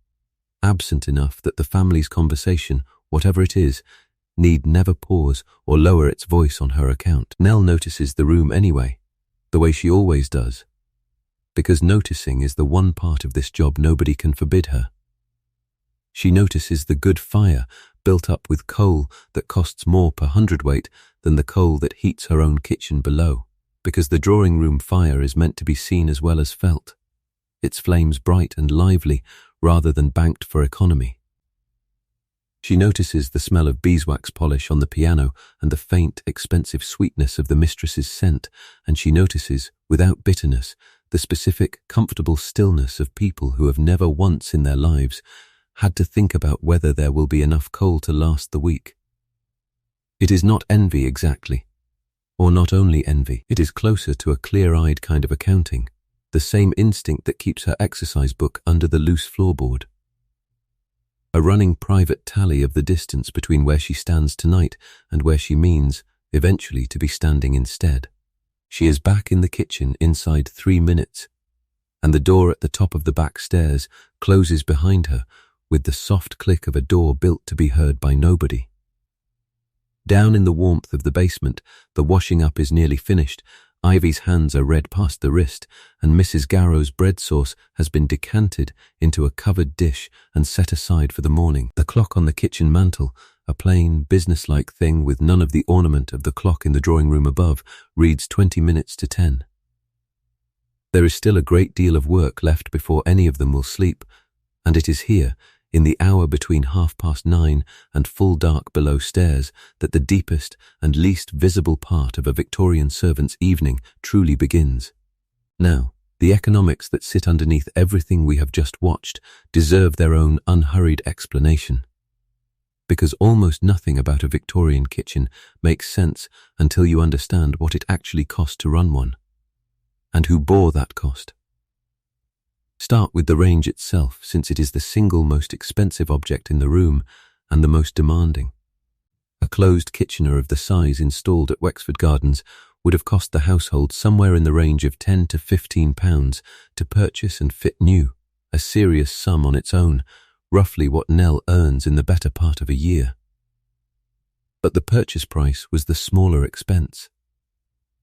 absent enough that the family's conversation, whatever it is, need never pause or lower its voice on her account. Nell notices the room anyway, the way she always does, because noticing is the one part of this job nobody can forbid her. She notices the good fire built up with coal that costs more per hundredweight than the coal that heats her own kitchen below, because the drawing room fire is meant to be seen as well as felt, its flames bright and lively rather than banked for economy. She notices the smell of beeswax polish on the piano and the faint, expensive sweetness of the mistress's scent, and she notices, without bitterness, the specific, comfortable stillness of people who have never once in their lives had to think about whether there will be enough coal to last the week. It is not envy exactly, or not only envy, it is closer to a clear-eyed kind of accounting, the same instinct that keeps her exercise book under the loose floorboard. A running private tally of the distance between where she stands tonight and where she means, eventually, to be standing instead. She is back in the kitchen inside 3 minutes, and the door at the top of the back stairs closes behind her with the soft click of a door built to be heard by nobody. Down in the warmth of the basement, the washing up is nearly finished. Ivy's hands are red past the wrist, and Mrs. Garrow's bread sauce has been decanted into a covered dish and set aside for the morning. The clock on the kitchen mantel, a plain, businesslike thing with none of the ornament of the clock in the drawing room above, reads 20 minutes to 10. There is still a great deal of work left before any of them will sleep, and it is here, in the hour between 9:30 and full dark below stairs, that the deepest and least visible part of a Victorian servant's evening truly begins. Now, the economics that sit underneath everything we have just watched deserve their own unhurried explanation. Because almost nothing about a Victorian kitchen makes sense until you understand what it actually cost to run one, and who bore that cost. Start with the range itself, since it is the single most expensive object in the room and the most demanding. A closed kitchener of the size installed at Wexford Gardens would have cost the household somewhere in the range of £10 to £15 to purchase and fit new, a serious sum on its own, roughly what Nell earns in the better part of a year. But the purchase price was the smaller expense.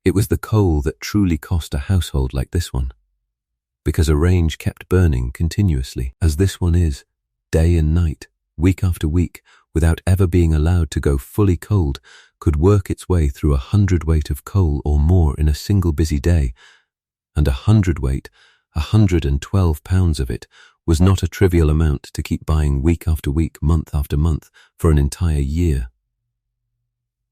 It was the coal that truly cost a household like this one, because a range kept burning continuously, as this one is, day and night, week after week, without ever being allowed to go fully cold, could work its way through 100 weight of coal or more in a single busy day, and 100 weight, 112 pounds of it, was not a trivial amount to keep buying week after week, month after month, for an entire year.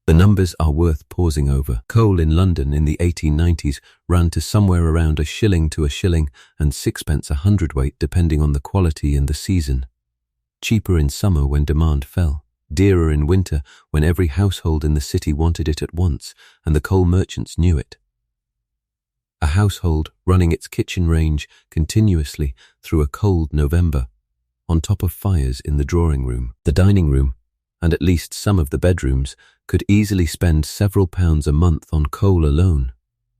The numbers are worth pausing over. Coal in London in the 1890s ran to somewhere around £1 to £1 and 6p a hundredweight depending on the quality and the season. Cheaper in summer when demand fell, dearer in winter when every household in the city wanted it at once and the coal merchants knew it. A household running its kitchen range continuously through a cold November, on top of fires in the drawing room, the dining room, and at least some of the bedrooms, could easily spend several pounds a month on coal alone,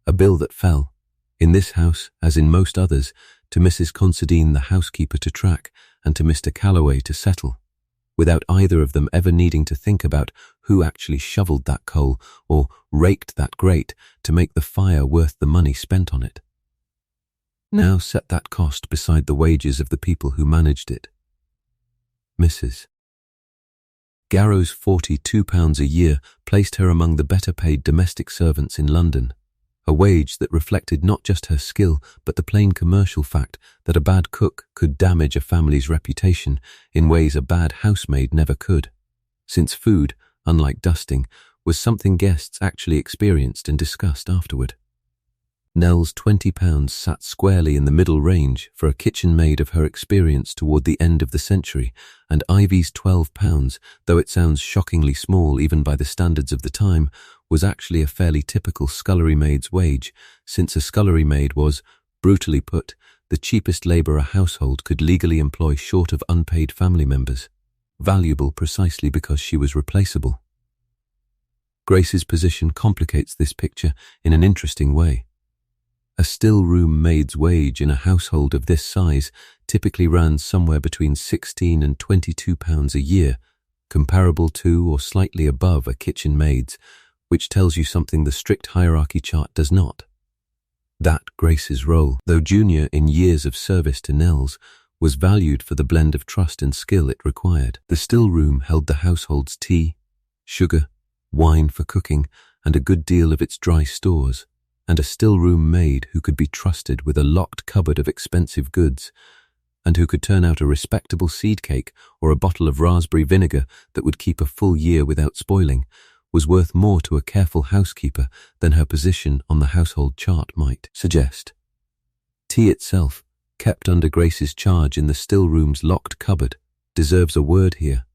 a bill that fell, in this house as in most others, to Mrs. Considine the housekeeper to track and to Mr. Calloway to settle, without either of them ever needing to think about who actually shoveled that coal or raked that grate to make the fire worth the money spent on it. Now set that cost beside the wages of the people who managed it. Mrs. Garrow's £42 a year placed her among the better-paid domestic servants in London, a wage that reflected not just her skill but the plain commercial fact that a bad cook could damage a family's reputation in ways a bad housemaid never could, since food, unlike dusting, was something guests actually experienced and discussed afterward. Nell's £20 sat squarely in the middle range for a kitchen maid of her experience toward the end of the century, and Ivy's £12, though it sounds shockingly small even by the standards of the time, was actually a fairly typical scullery maid's wage, since a scullery maid was, brutally put, the cheapest labour a household could legally employ short of unpaid family members, valuable precisely because she was replaceable. Grace's position complicates this picture in an interesting way. A still-room maid's wage in a household of this size typically ran somewhere between £16 and £22 a year, comparable to or slightly above a kitchen maid's, which tells you something the strict hierarchy chart does not. That Grace's role, though junior in years of service to Nell's, was valued for the blend of trust and skill it required. The still-room held the household's tea, sugar, wine for cooking, and a good deal of its dry stores, and a still-room maid who could be trusted with a locked cupboard of expensive goods, and who could turn out a respectable seed cake or a bottle of raspberry vinegar that would keep a full year without spoiling, was worth more to a careful housekeeper than her position on the household chart might suggest. Tea itself, kept under Grace's charge in the still-room's locked cupboard, deserves a word here,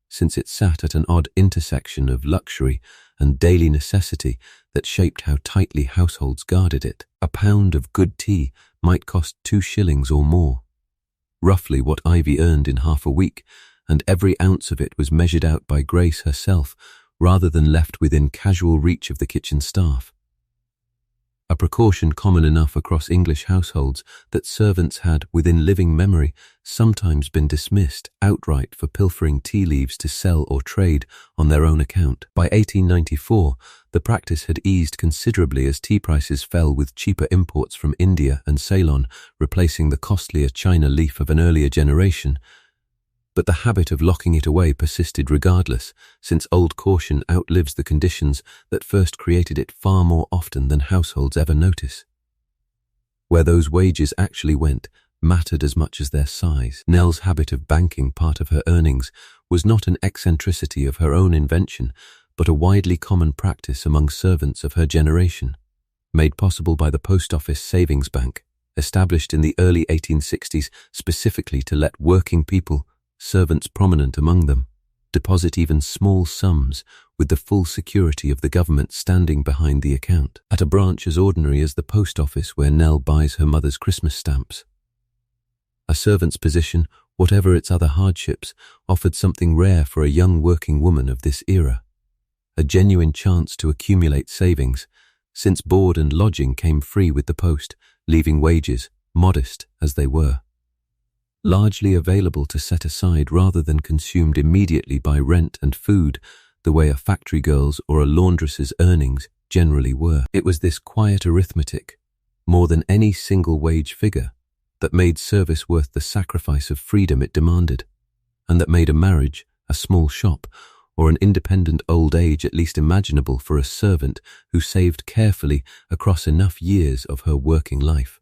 since it sat at an odd intersection of luxury and daily necessity that shaped how tightly households guarded it. A pound of good tea might cost 2 shillings or more, roughly what Ivy earned in half a week, and every ounce of it was measured out by Grace herself rather than left within casual reach of the kitchen staff. A precaution common enough across English households that servants had, within living memory, sometimes been dismissed outright for pilfering tea leaves to sell or trade on their own account. By 1894, the practice had eased considerably as tea prices fell with cheaper imports from India and Ceylon replacing the costlier China leaf of an earlier generation. But the habit of locking it away persisted regardless, since old caution outlives the conditions that first created it far more often than households ever notice. Where those wages actually went mattered as much as their size. Nell's habit of banking part of her earnings was not an eccentricity of her own invention, but a widely common practice among servants of her generation, made possible by the Post Office Savings Bank, established in the early 1860s specifically to let working people, servants prominent among them, deposit even small sums with the full security of the government standing behind the account, at a branch as ordinary as the post office where Nell buys her mother's Christmas stamps. A servant's position, whatever its other hardships, offered something rare for a young working woman of this era, a genuine chance to accumulate savings, since board and lodging came free with the post, leaving wages, modest as they were, largely available to set aside rather than consumed immediately by rent and food, the way a factory girl's or a laundress's earnings generally were. It was this quiet arithmetic, more than any single wage figure, that made service worth the sacrifice of freedom it demanded, and that made a marriage, a small shop, or an independent old age at least imaginable for a servant who saved carefully across enough years of her working life.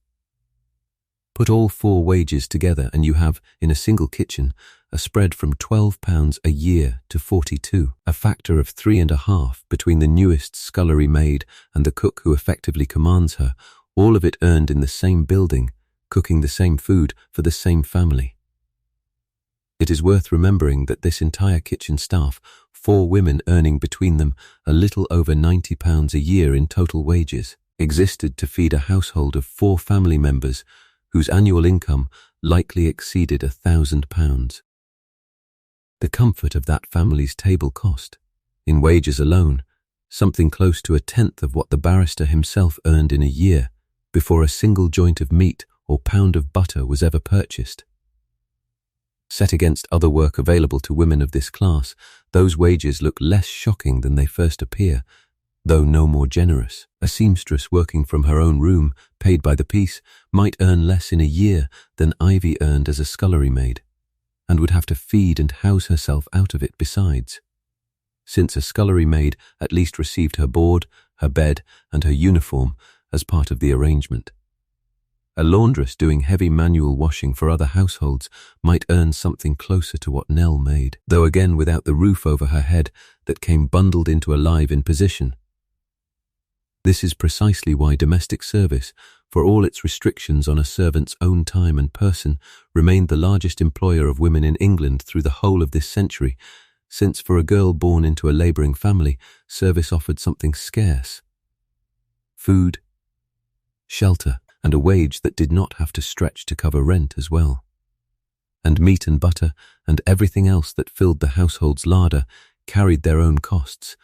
Put all 4 wages together and you have, in a single kitchen, a spread from £12 a year to 42, a factor of 3.5 between the newest scullery maid and the cook who effectively commands her, all of it earned in the same building, cooking the same food for the same family. It is worth remembering that this entire kitchen staff, 4 women earning between them a little over £90 a year in total wages, existed to feed a household of 4 family members whose annual income likely exceeded £1,000. The comfort of that family's table cost, in wages alone, something close to 1/10 of what the barrister himself earned in a year before a single joint of meat or pound of butter was ever purchased. Set against other work available to women of this class, those wages look less shocking than they first appear, though no more generous. A seamstress working from her own room, paid by the piece, might earn less in a year than Ivy earned as a scullery maid, and would have to feed and house herself out of it besides, since a scullery maid at least received her board, her bed, and her uniform as part of the arrangement. A laundress doing heavy manual washing for other households might earn something closer to what Nell made, though again without the roof over her head that came bundled into a live imposition. This is precisely why domestic service, for all its restrictions on a servant's own time and person, remained the largest employer of women in England through the whole of this century, since for a girl born into a labouring family, service offered something scarce: food, shelter, and a wage that did not have to stretch to cover rent as well. And meat and butter and everything else that filled the household's larder carried their own costs,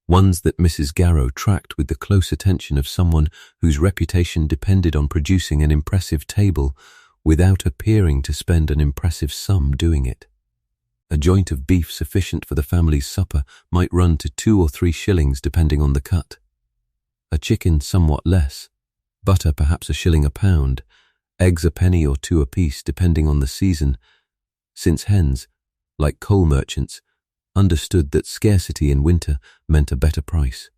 ones that Mrs. Garrow tracked with the close attention of someone whose reputation depended on producing an impressive table without appearing to spend an impressive sum doing it. A joint of beef sufficient for the family's supper might run to 2 or 3 shillings depending on the cut. A chicken somewhat less, butter perhaps £1 a pound, eggs a penny or 2 apiece depending on the season, since hens, like coal merchants, understood that scarcity in winter meant a better price.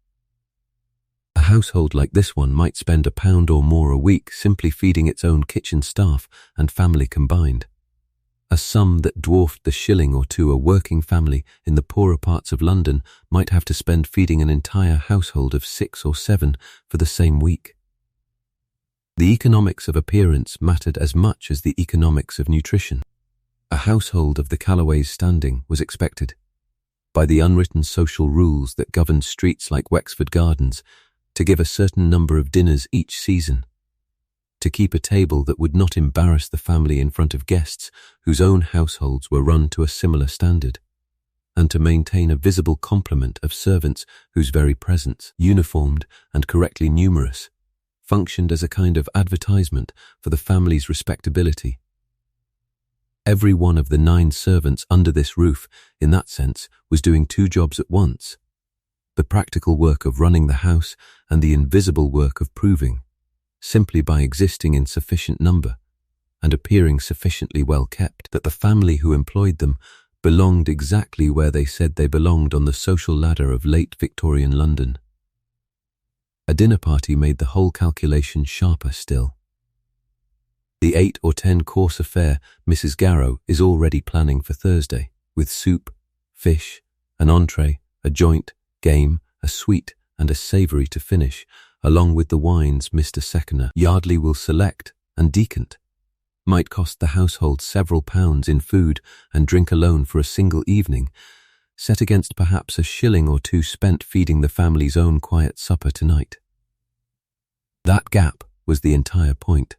A household like this one might spend £1 or more a week simply feeding its own kitchen staff and family combined, a sum that dwarfed the £1 or 2 a working family in the poorer parts of London might have to spend feeding an entire household of 6 or 7 for the same week. The economics of appearance mattered as much as the economics of nutrition. A household of the Calloway's standing was expected, by the unwritten social rules that governed streets like Wexford Gardens, to give a certain number of dinners each season, to keep a table that would not embarrass the family in front of guests whose own households were run to a similar standard, and to maintain a visible complement of servants whose very presence, uniformed and correctly numerous, functioned as a kind of advertisement for the family's respectability. Every one of the 9 servants under this roof, in that sense, was doing 2 jobs at once: the practical work of running the house and the invisible work of proving, simply by existing in sufficient number and appearing sufficiently well kept, that the family who employed them belonged exactly where they said they belonged on the social ladder of late Victorian London. A dinner party made the whole calculation sharper still. The 8 or 10 course affair Mrs. Garrow is already planning for Thursday, with soup, fish, an entree, a joint, game, a sweet and a savoury to finish, along with the wines Mr. Seconder Yardley will select and decant. Might cost the household several pounds in food and drink alone for a single evening, set against perhaps a shilling or two spent feeding the family's own quiet supper tonight. That gap was the entire point.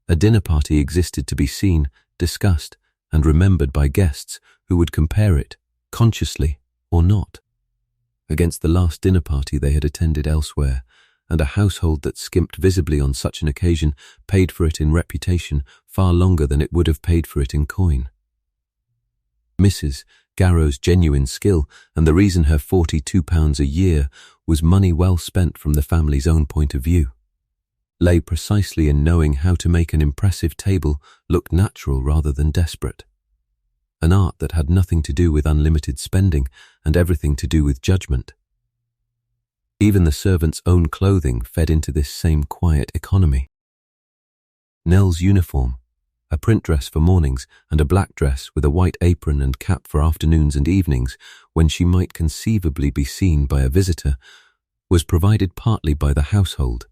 A dinner party existed to be seen, discussed, and remembered by guests who would compare it, consciously or not, against the last dinner party they had attended elsewhere, and a household that skimped visibly on such an occasion paid for it in reputation far longer than it would have paid for it in coin. Mrs. Garrow's genuine skill, and the reason her £42 a year was money well spent from the family's own point of view, lay precisely in knowing how to make an impressive table look natural rather than desperate. An art that had nothing to do with unlimited spending and everything to do with judgment. Even the servants' own clothing fed into this same quiet economy. Nell's uniform, a print dress for mornings and a black dress with a white apron and cap for afternoons and evenings when she might conceivably be seen by a visitor, was provided partly by the household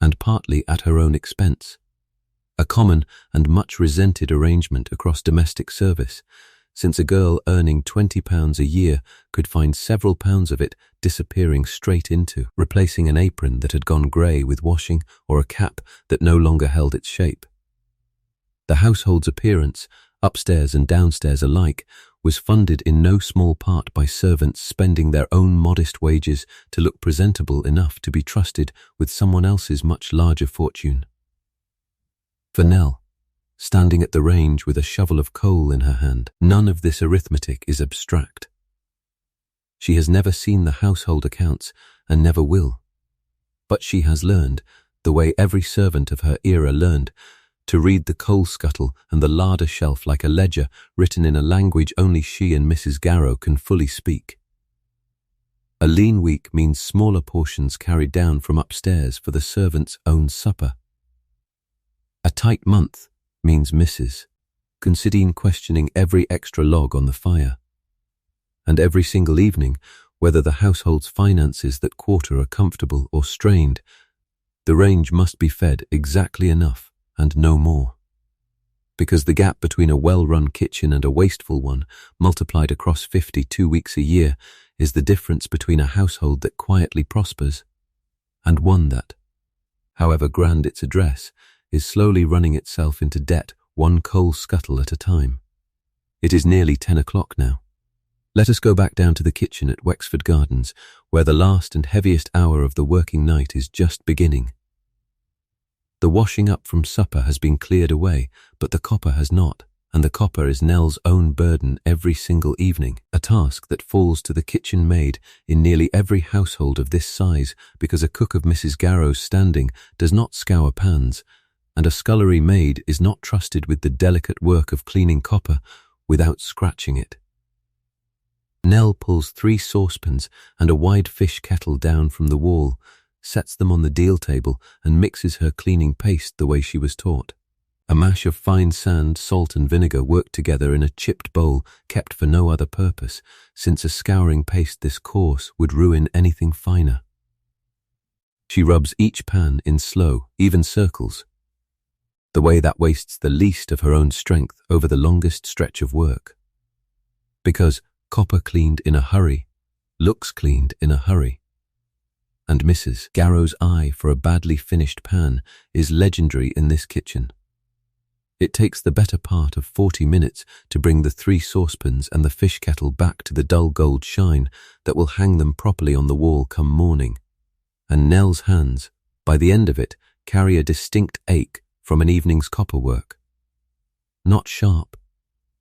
and partly at her own expense. A common and much resented arrangement across domestic service, since a girl earning £20 a year could find several pounds of it disappearing straight into replacing an apron that had gone grey with washing or a cap that no longer held its shape. The household's appearance, upstairs and downstairs alike, was funded in no small part by servants spending their own modest wages to look presentable enough to be trusted with someone else's much larger fortune. For Nell, standing at the range with a shovel of coal in her hand, none of this arithmetic is abstract. She has never seen the household accounts and never will, but she has learned, the way every servant of her era learned, to read the coal scuttle and the larder shelf like a ledger written in a language only she and Mrs. Garrow can fully speak. A lean week means smaller portions carried down from upstairs for the servants' own supper. A tight month means Mrs. Considine questioning every extra log on the fire. And every single evening, whether the household's finances that quarter are comfortable or strained, the range must be fed exactly enough and no more. Because the gap between a well-run kitchen and a wasteful one, multiplied across 52 weeks a year, is the difference between a household that quietly prospers and one that, however grand its address, is slowly running itself into debt one coal scuttle at a time. It is nearly 10 o'clock now. Let us go back down to the kitchen at Wexford Gardens, where the last and heaviest hour of the working night is just beginning. The washing up from supper has been cleared away, but the copper has not, and the copper is Nell's own burden every single evening, a task that falls to the kitchen maid in nearly every household of this size, because a cook of Mrs. Garrow's standing does not scour pans, and a scullery maid is not trusted with the delicate work of cleaning copper without scratching it. Nell pulls 3 saucepans and a wide fish kettle down from the wall, sets them on the deal table and mixes her cleaning paste the way she was taught. A mash of fine sand, salt and vinegar worked together in a chipped bowl kept for no other purpose, since a scouring paste this coarse would ruin anything finer. She rubs each pan in slow, even circles, the way that wastes the least of her own strength over the longest stretch of work. Because copper cleaned in a hurry looks cleaned in a hurry. And Mrs. Garrow's eye for a badly finished pan is legendary in this kitchen. It takes the better part of 40 minutes to bring the 3 saucepans and the fish kettle back to the dull gold shine that will hang them properly on the wall come morning. And Nell's hands, by the end of it, carry a distinct ache from an evening's copper work. Not sharp,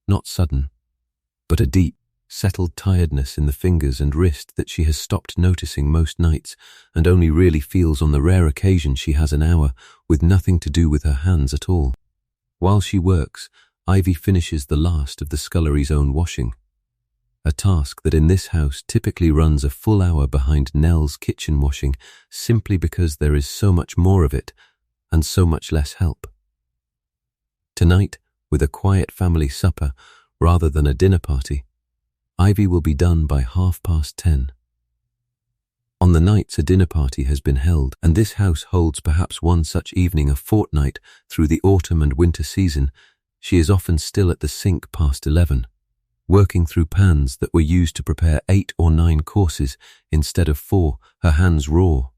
not sudden, but a deep, settled tiredness in the fingers and wrist that she has stopped noticing most nights and only really feels on the rare occasion she has an hour with nothing to do with her hands at all. While she works, Ivy finishes the last of the scullery's own washing, a task that in this house typically runs a full hour behind Nell's kitchen washing simply because there is so much more of it and so much less help. Tonight, with a quiet family supper rather than a dinner party, Ivy will be done by 10:30. On the nights a dinner party has been held, and this house holds perhaps one such evening a fortnight through the autumn and winter season, she is often still at the sink past 11, working through pans that were used to prepare 8 or 9 courses instead of 4, her hands raw,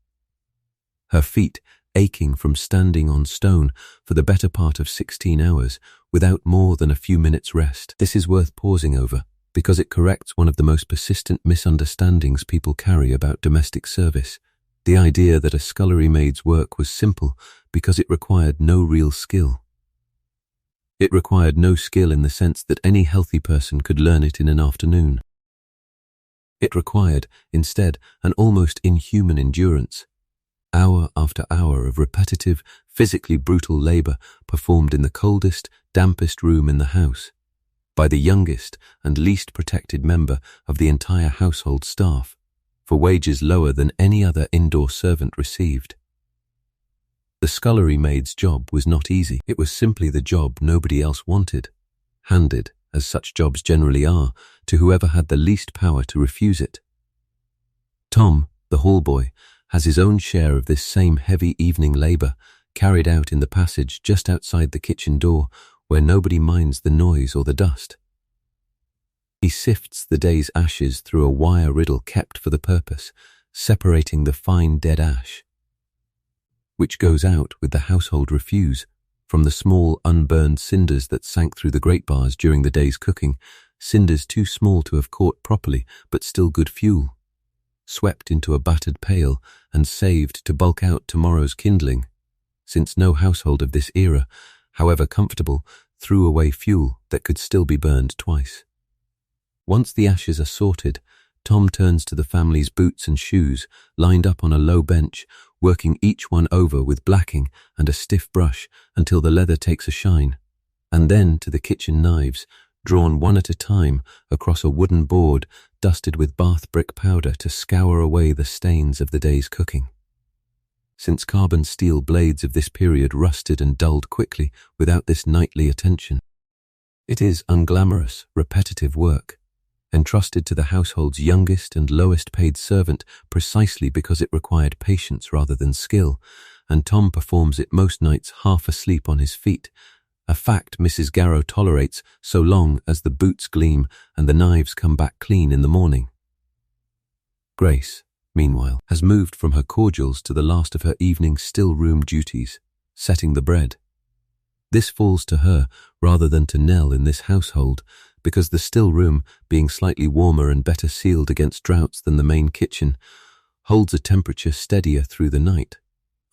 her feet aching from standing on stone for the better part of 16 hours without more than a few minutes rest. This is worth pausing over, because it corrects one of the most persistent misunderstandings people carry about domestic service, the idea that a scullery maid's work was simple because it required no real skill. It required no skill in the sense that any healthy person could learn it in an afternoon. It required, instead, an almost inhuman endurance, hour after hour of repetitive, physically brutal labor performed in the coldest, dampest room in the house, by the youngest and least protected member of the entire household staff, for wages lower than any other indoor servant received. The scullery maid's job was not easy. It was simply the job nobody else wanted, handed, as such jobs generally are, to whoever had the least power to refuse it. Tom, the hall boy, has his own share of this same heavy evening labor, carried out in the passage just outside the kitchen door, where nobody minds the noise or the dust. He sifts the day's ashes through a wire riddle kept for the purpose, separating the fine dead ash, which goes out with the household refuse, from the small unburned cinders that sank through the grate bars during the day's cooking, cinders too small to have caught properly but still good fuel, swept into a battered pail and saved to bulk out tomorrow's kindling, since no household of this era, however comfortable, threw away fuel that could still be burned twice. Once the ashes are sorted, Tom turns to the family's boots and shoes, lined up on a low bench, working each one over with blacking and a stiff brush until the leather takes a shine, and then to the kitchen knives, drawn one at a time across a wooden board dusted with bath brick powder to scour away the stains of the day's cooking. Since carbon steel blades of this period rusted and dulled quickly without this nightly attention, it is unglamorous, repetitive work, entrusted to the household's youngest and lowest paid servant precisely because it required patience rather than skill, and Tom performs it most nights half asleep on his feet, a fact Mrs. Garrow tolerates so long as the boots gleam and the knives come back clean in the morning. Grace, meanwhile, has moved from her cordials to the last of her evening still-room duties, setting the bread. This falls to her rather than to Nell in this household, because the still-room, being slightly warmer and better sealed against draughts than the main kitchen, holds a temperature steadier through the night,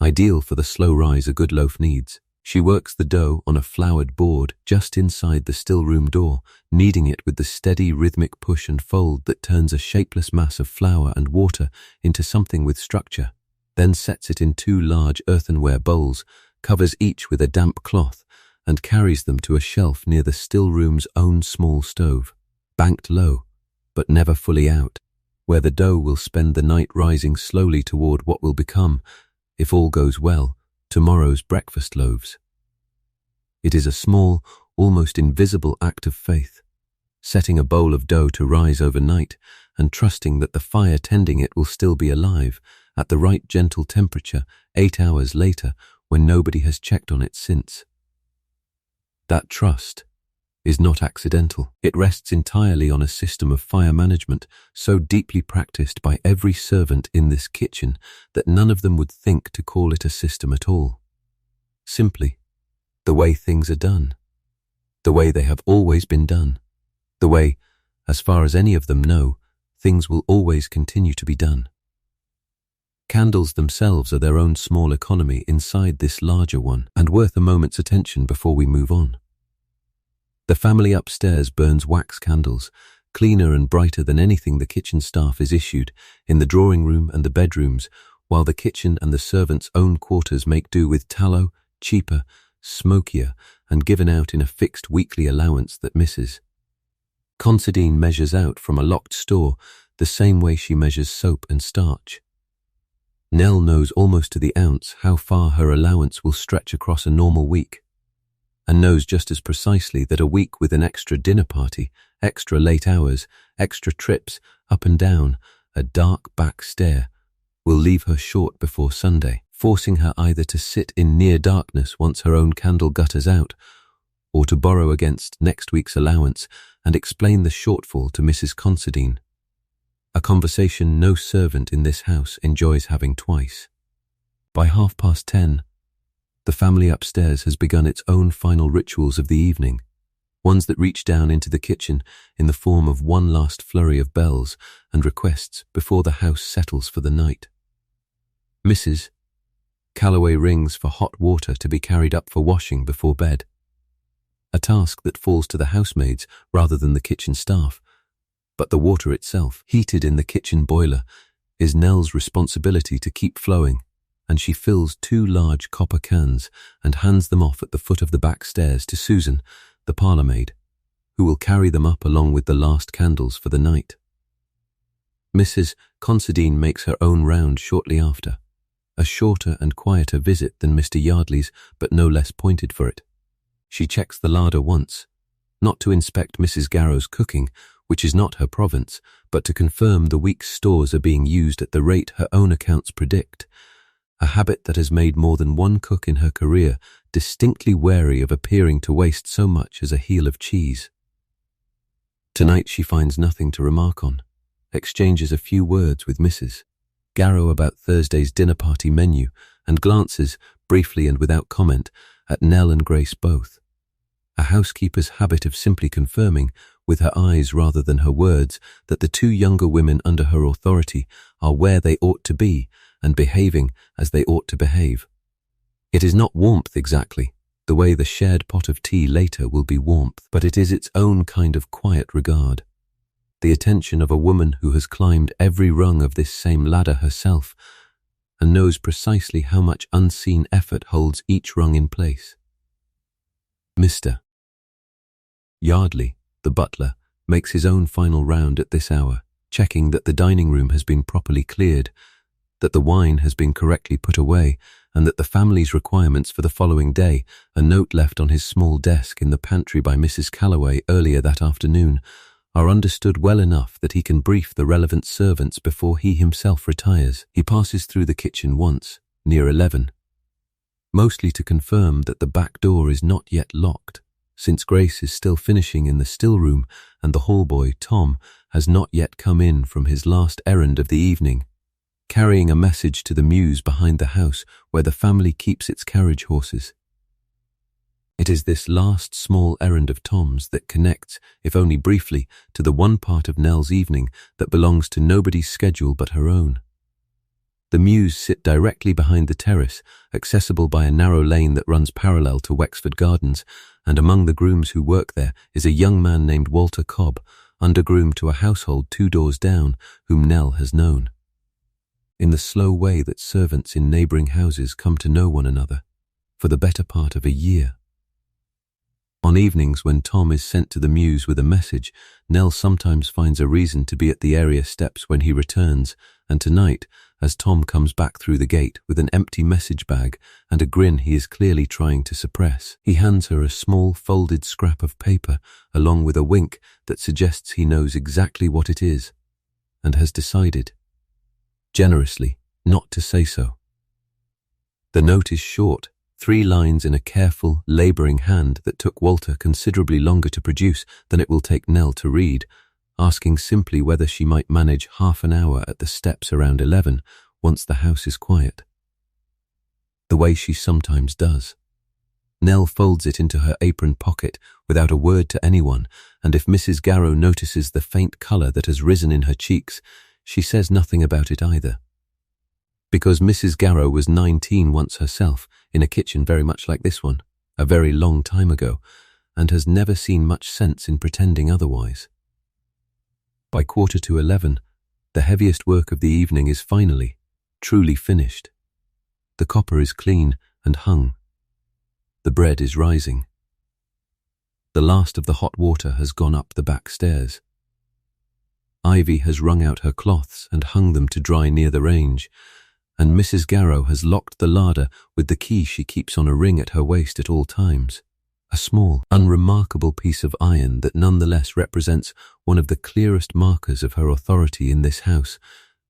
ideal for the slow rise a good loaf needs. She works the dough on a floured board just inside the still-room door, kneading it with the steady rhythmic push and fold that turns a shapeless mass of flour and water into something with structure, then sets it in 2 large earthenware bowls, covers each with a damp cloth, and carries them to a shelf near the still-room's own small stove, banked low, but never fully out, where the dough will spend the night rising slowly toward what will become, if all goes well, tomorrow's breakfast loaves. It is a small, almost invisible act of faith, setting a bowl of dough to rise overnight and trusting that the fire tending it will still be alive at the right gentle temperature 8 hours later when nobody has checked on it since. That trust is not accidental. It rests entirely on a system of fire management so deeply practiced by every servant in this kitchen that none of them would think to call it a system at all. Simply, the way things are done. The way they have always been done. The way, as far as any of them know, things will always continue to be done. Candles themselves are their own small economy inside this larger one, and worth a moment's attention before we move on. The family upstairs burns wax candles, cleaner and brighter than anything the kitchen staff is issued, in the drawing room and the bedrooms, while the kitchen and the servants' own quarters make do with tallow, cheaper, smokier, and given out in a fixed weekly allowance that misses. Considine measures out from a locked store the same way she measures soap and starch. Nell knows almost to the ounce how far her allowance will stretch across a normal week. and knows just as precisely that a week with an extra dinner party, extra late hours, extra trips up and down a dark back stair will leave her short before Sunday, forcing her either to sit in near darkness once her own candle gutters out, or to borrow against next week's allowance and explain the shortfall to Mrs. Considine, a conversation no servant in this house enjoys having twice. By 10:30, the family upstairs has begun its own final rituals of the evening, ones that reach down into the kitchen in the form of one last flurry of bells and requests before the house settles for the night. Mrs. Calloway rings for hot water to be carried up for washing before bed, a task that falls to the housemaids rather than the kitchen staff, but the water itself, heated in the kitchen boiler, is Nell's responsibility to keep flowing, and she fills 2 large copper cans and hands them off at the foot of the back stairs to Susan, the parlour-maid, who will carry them up along with the last candles for the night. Mrs. Considine makes her own round shortly after, a shorter and quieter visit than Mr. Yardley's, but no less pointed for it. She checks the larder once, not to inspect Mrs. Garrow's cooking, which is not her province, but to confirm the week's stores are being used at the rate her own accounts predict, a habit that has made more than one cook in her career distinctly wary of appearing to waste so much as a heel of cheese. Tonight she finds nothing to remark on, exchanges a few words with Mrs. Garrow about Thursday's dinner party menu, and glances, briefly and without comment, at Nell and Grace both. A housekeeper's habit of simply confirming, with her eyes rather than her words, that the 2 younger women under her authority are where they ought to be and behaving as they ought to behave. It is not warmth exactly, the way the shared pot of tea later will be warmth, but it is its own kind of quiet regard. The attention of a woman who has climbed every rung of this same ladder herself and knows precisely how much unseen effort holds each rung in place. Mr. Yardley, the butler, makes his own final round at this hour, checking that the dining room has been properly cleared, that the wine has been correctly put away, and that the family's requirements for the following day, a note left on his small desk in the pantry by Mrs. Calloway earlier that afternoon, are understood well enough that he can brief the relevant servants before he himself retires. He passes through the kitchen once, near 11, mostly to confirm that the back door is not yet locked, since Grace is still finishing in the still room and the hall boy, Tom, has not yet come in from his last errand of the evening, carrying a message to the mews behind the house where the family keeps its carriage horses. It is this last small errand of Tom's that connects, if only briefly, to the one part of Nell's evening that belongs to nobody's schedule but her own. The mews sit directly behind the terrace, accessible by a narrow lane that runs parallel to Wexford Gardens, and among the grooms who work there is a young man named Walter Cobb, undergroom to a household 2 doors down, whom Nell has known. In the slow way that servants in neighbouring houses come to know one another, for the better part of a year. On evenings when Tom is sent to the mews with a message, Nell sometimes finds a reason to be at the area steps when he returns, and tonight, as Tom comes back through the gate with an empty message bag and a grin he is clearly trying to suppress, he hands her a small folded scrap of paper along with a wink that suggests he knows exactly what it is and has decided, generously, not to say so. The note is short, 3 lines in a careful, labouring hand that took Walter considerably longer to produce than it will take Nell to read, asking simply whether she might manage half an hour at the steps around 11 once the house is quiet. The way she sometimes does. Nell folds it into her apron pocket without a word to anyone, and if Mrs. Garrow notices the faint colour that has risen in her cheeks, she says nothing about it either. Because Mrs. Garrow was 19 once herself, in a kitchen very much like this one, a very long time ago, and has never seen much sense in pretending otherwise. By 11:15, the heaviest work of the evening is finally, truly finished. The copper is clean and hung. The bread is rising. The last of the hot water has gone up the back stairs. Ivy has wrung out her cloths and hung them to dry near the range, and Mrs. Garrow has locked the larder with the key she keeps on a ring at her waist at all times, a small, unremarkable piece of iron that nonetheless represents one of the clearest markers of her authority in this house,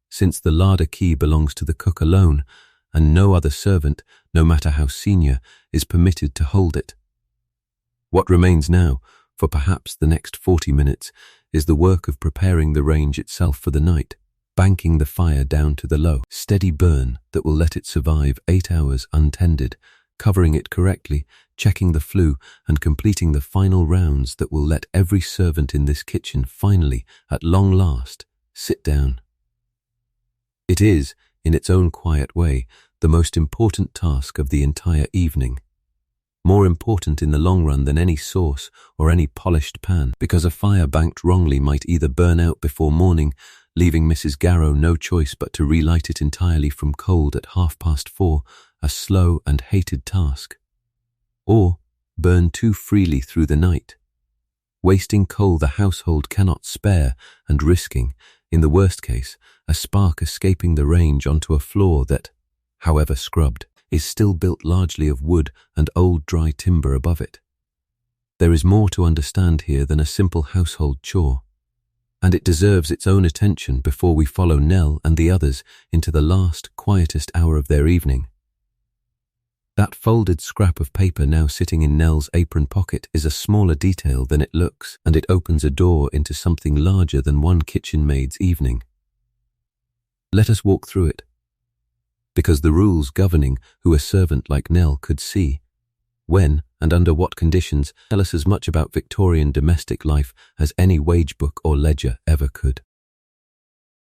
since the larder key belongs to the cook alone, and no other servant, no matter how senior, is permitted to hold it. What remains now, for perhaps the next 40 minutes, is the work of preparing the range itself for the night, banking the fire down to the low, steady burn that will let it survive 8 hours untended, covering it correctly, checking the flue, and completing the final rounds that will let every servant in this kitchen finally, at long last, sit down. It is, in its own quiet way, the most important task of the entire evening. More important in the long run than any sauce or any polished pan, because a fire banked wrongly might either burn out before morning, leaving Mrs. Garrow no choice but to relight it entirely from cold at 4:30, a slow and hated task, or burn too freely through the night, wasting coal the household cannot spare and risking, in the worst case, a spark escaping the range onto a floor that, however scrubbed, is still built largely of wood and old dry timber above it. There is more to understand here than a simple household chore, and it deserves its own attention before we follow Nell and the others into the last, quietest hour of their evening. That folded scrap of paper now sitting in Nell's apron pocket is a smaller detail than it looks, and it opens a door into something larger than one kitchen maid's evening. Let us walk through it, because the rules governing who a servant like Nell could see, when and under what conditions, tell us as much about Victorian domestic life as any wage book or ledger ever could.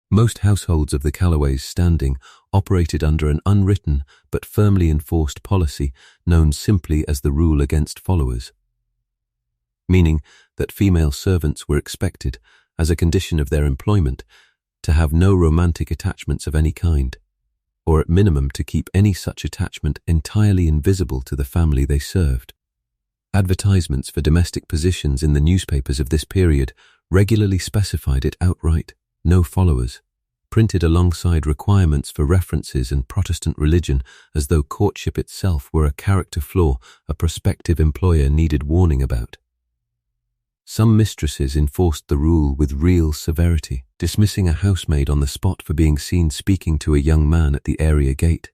Most households of the Calloways standing operated under an unwritten but firmly enforced policy known simply as the rule against followers, meaning that female servants were expected, as a condition of their employment, to have no romantic attachments of any kind, or at minimum to keep any such attachment entirely invisible to the family they served. Advertisements for domestic positions in the newspapers of this period regularly specified it outright, no followers, printed alongside requirements for references and Protestant religion, as though courtship itself were a character flaw a prospective employer needed warning about. Some mistresses enforced the rule with real severity, dismissing a housemaid on the spot for being seen speaking to a young man at the area gate.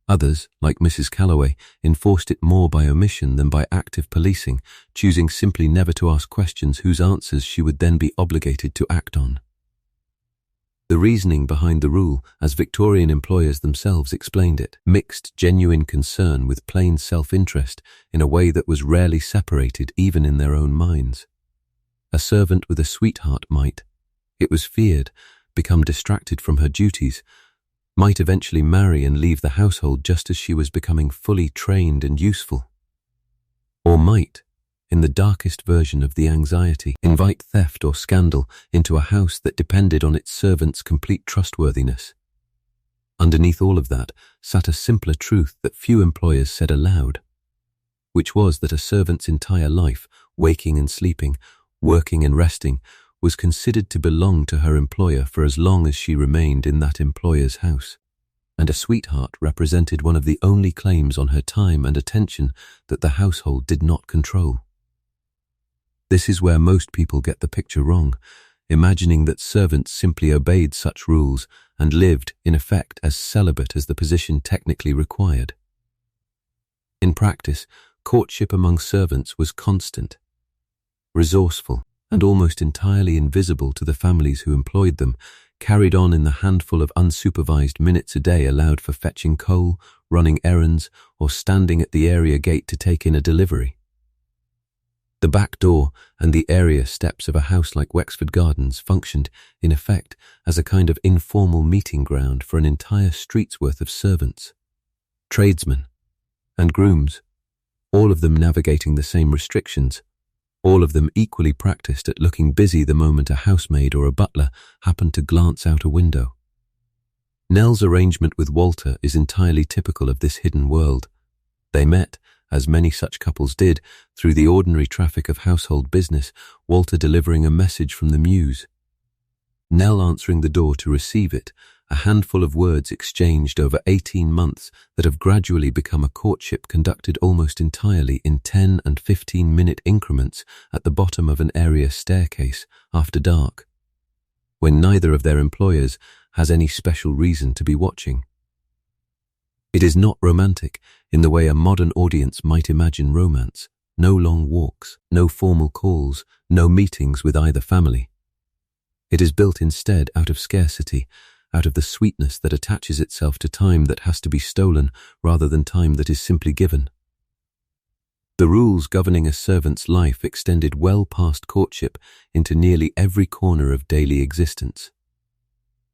Others, like Mrs. Calloway, enforced it more by omission than by active policing, choosing simply never to ask questions whose answers she would then be obligated to act on. The reasoning behind the rule, as Victorian employers themselves explained it, mixed genuine concern with plain self-interest in a way that was rarely separated even in their own minds. A servant with a sweetheart might, it was feared, become distracted from her duties, might eventually marry and leave the household just as she was becoming fully trained and useful. Or might, in the darkest version of the anxiety, invite theft or scandal into a house that depended on its servants' complete trustworthiness. Underneath all of that sat a simpler truth that few employers said aloud, which was that a servant's entire life, waking and sleeping, working and resting, was considered to belong to her employer for as long as she remained in that employer's house, and a sweetheart represented one of the only claims on her time and attention that the household did not control. This is where most people get the picture wrong, imagining that servants simply obeyed such rules and lived, in effect, as celibate as the position technically required. In practice, courtship among servants was constant, resourceful, and almost entirely invisible to the families who employed them, carried on in the handful of unsupervised minutes a day allowed for fetching coal, running errands, or standing at the area gate to take in a delivery. The back door and the area steps of a house like Wexford Gardens functioned, in effect, as a kind of informal meeting ground for an entire street's worth of servants, tradesmen, and grooms, all of them navigating the same restrictions, all of them equally practiced at looking busy the moment a housemaid or a butler happened to glance out a window. Nell's arrangement with Walter is entirely typical of this hidden world. They met, as many such couples did, through the ordinary traffic of household business, Walter delivering a message from the Muse, Nell answering the door to receive it, a handful of words exchanged over 18 months that have gradually become a courtship conducted almost entirely in 10 and 15-minute increments at the bottom of an area staircase after dark, when neither of their employers has any special reason to be watching. It is not romantic in the way a modern audience might imagine romance. No long walks, no formal calls, no meetings with either family. It is built instead out of scarcity, out of the sweetness that attaches itself to time that has to be stolen rather than time that is simply given. The rules governing a servant's life extended well past courtship into nearly every corner of daily existence.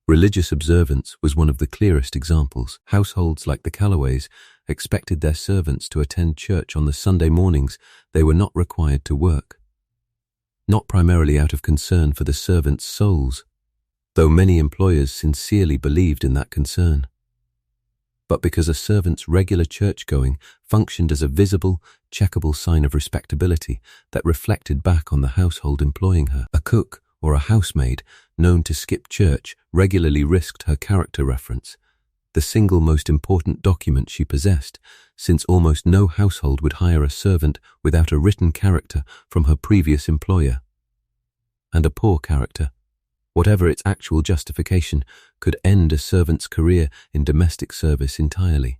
Religious observance was one of the clearest examples. Households like the Calloways expected their servants to attend church on the Sunday mornings they were not required to work. Not primarily out of concern for the servants' souls, though many employers sincerely believed in that concern, but because a servant's regular church-going functioned as a visible, checkable sign of respectability that reflected back on the household employing her. A cook or a housemaid known to skip church regularly risked her character reference, the single most important document she possessed, since almost no household would hire a servant without a written character from her previous employer. And a poor character, whatever its actual justification, could end a servant's career in domestic service entirely.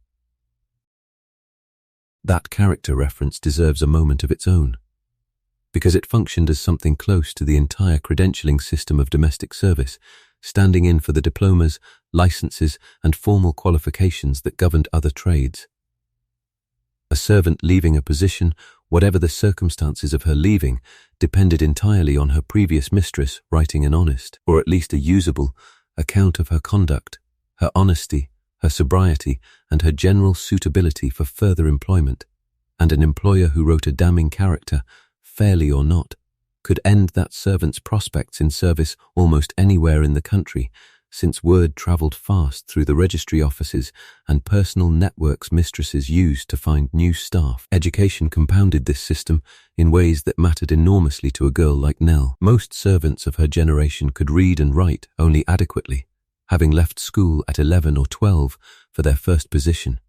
That character reference deserves a moment of its own, because it functioned as something close to the entire credentialing system of domestic service, standing in for the diplomas, licenses, and formal qualifications that governed other trades. A servant leaving a position, whatever the circumstances of her leaving, depended entirely on her previous mistress writing an honest, or at least a usable, account of her conduct, her honesty, her sobriety, and her general suitability for further employment, and an employer who wrote a damning character, fairly or not, could end that servant's prospects in service almost anywhere in the country, since word travelled fast through the registry offices and personal networks mistresses used to find new staff. Education compounded this system in ways that mattered enormously to a girl like Nell. Most servants of her generation could read and write only adequately, having left school at 11 or 12 for their first position,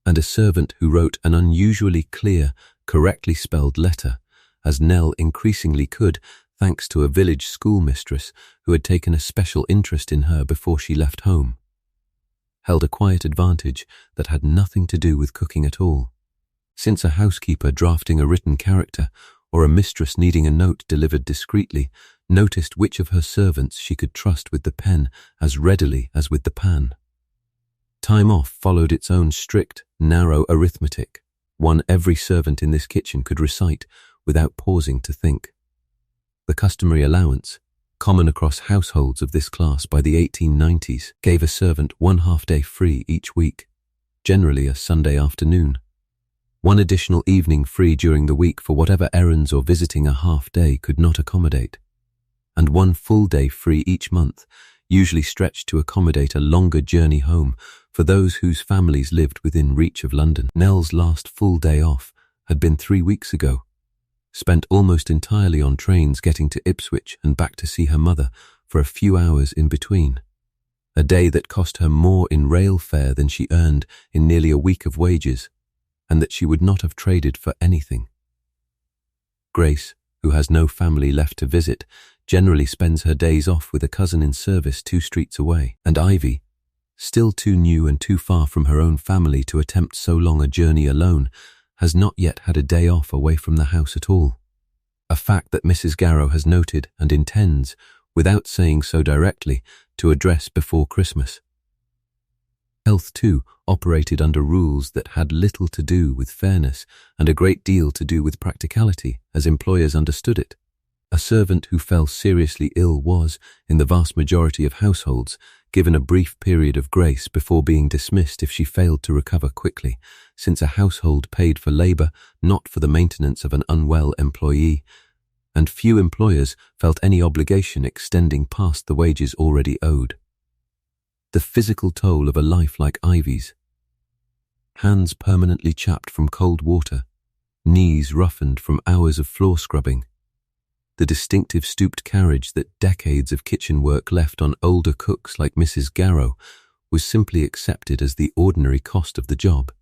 and a servant who wrote an unusually clear, correctly spelled letter, as Nell increasingly could, thanks to a village schoolmistress who had taken a special interest in her before she left home, held a quiet advantage that had nothing to do with cooking at all, since a housekeeper drafting a written character or a mistress needing a note delivered discreetly noticed which of her servants she could trust with the pen as readily as with the pan. Time off followed its own strict, narrow arithmetic, one every servant in this kitchen could recite without pausing to think. The customary allowance, common across households of this class by the 1890s, gave a servant 1 half-day free each week, generally a Sunday afternoon, 1 additional evening free during the week for whatever errands or visiting a half-day could not accommodate, and 1 full day free each month, usually stretched to accommodate a longer journey home for those whose families lived within reach of London. Nell's last full day off had been 3 weeks ago, spent almost entirely on trains getting to Ipswich and back to see her mother for a few hours in between, a day that cost her more in rail fare than she earned in nearly a week of wages, and that she would not have traded for anything. Grace, who has no family left to visit, generally spends her days off with a cousin in service 2 streets away, and Ivy, still too new and too far from her own family to attempt so long a journey alone, has not yet had a day off away from the house at all, a fact that Mrs. Garrow has noted and intends, without saying so directly, to address before Christmas. Health, too, operated under rules that had little to do with fairness and a great deal to do with practicality, as employers understood it. A servant who fell seriously ill was, in the vast majority of households, given a brief period of grace before being dismissed if she failed to recover quickly, since a household paid for labour, not for the maintenance of an unwell employee, and few employers felt any obligation extending past the wages already owed. The physical toll of a life like Ivy's, hands permanently chapped from cold water, knees roughened from hours of floor scrubbing, the distinctive stooped carriage that decades of kitchen work left on older cooks like Mrs. Garrow, was simply accepted as the ordinary cost of the job,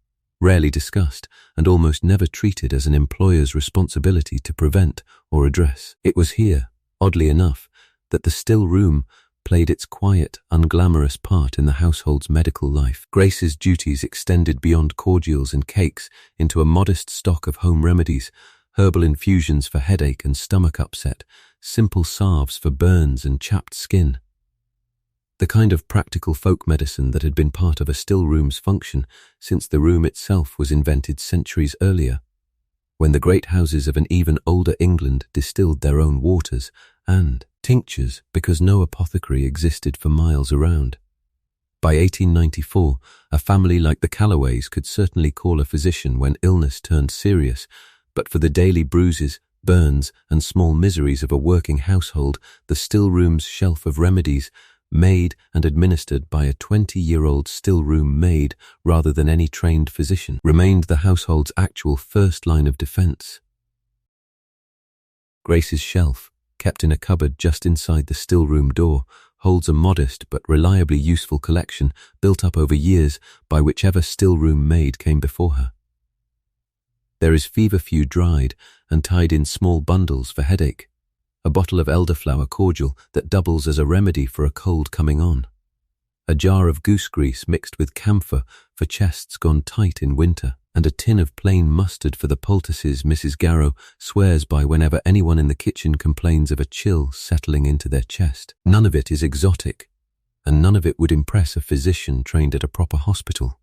rarely discussed and almost never treated as an employer's responsibility to prevent or address. It was here, oddly enough, that the still room played its quiet, unglamorous part in the household's medical life. Grace's duties extended beyond cordials and cakes into a modest stock of home remedies, herbal infusions for headache and stomach upset, simple salves for burns and chapped skin. The kind of practical folk medicine that had been part of a still room's function since the room itself was invented centuries earlier, when the great houses of an even older England distilled their own waters and tinctures because no apothecary existed for miles around. By 1894, a family like the Calloways could certainly call a physician when illness turned serious, but for the daily bruises, burns, and small miseries of a working household, the still room's shelf of remedies, made and administered by a 20-year-old still-room maid rather than any trained physician, remained the household's actual first line of defense. Grace's shelf, kept in a cupboard just inside the still-room door, holds a modest but reliably useful collection built up over years by whichever still-room maid came before her. There is feverfew dried and tied in small bundles for headache, a bottle of elderflower cordial that doubles as a remedy for a cold coming on, a jar of goose grease mixed with camphor for chests gone tight in winter, and a tin of plain mustard for the poultices Mrs. Garrow swears by whenever anyone in the kitchen complains of a chill settling into their chest. None of it is exotic, and none of it would impress a physician trained at a proper hospital.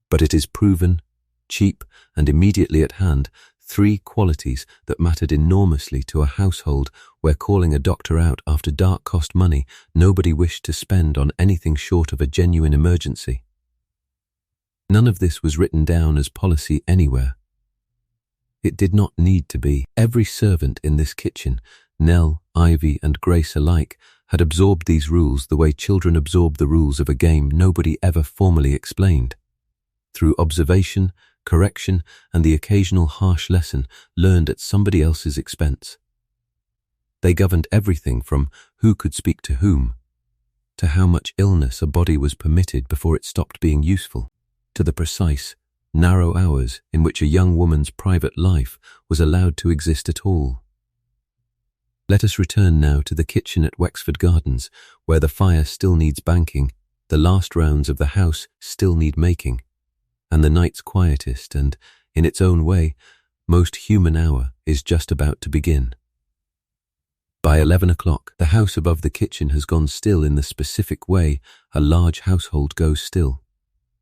But it is proven, cheap, and immediately at hand, three qualities that mattered enormously to a household where calling a doctor out after dark cost money nobody wished to spend on anything short of a genuine emergency. None of this was written down as policy anywhere. It did not need to be. Every servant in this kitchen, Nell, Ivy, and Grace alike, had absorbed these rules the way children absorb the rules of a game nobody ever formally explained. Through observation, correction, and the occasional harsh lesson learned at somebody else's expense. They governed everything from who could speak to whom, to how much illness a body was permitted before it stopped being useful, to the precise, narrow hours in which a young woman's private life was allowed to exist at all. Let us return now to the kitchen at Wexford Gardens, where the fire still needs banking, the last rounds of the house still need making, and the night's quietest and, in its own way, most human hour is just about to begin. By 11 o'clock, the house above the kitchen has gone still in the specific way a large household goes still,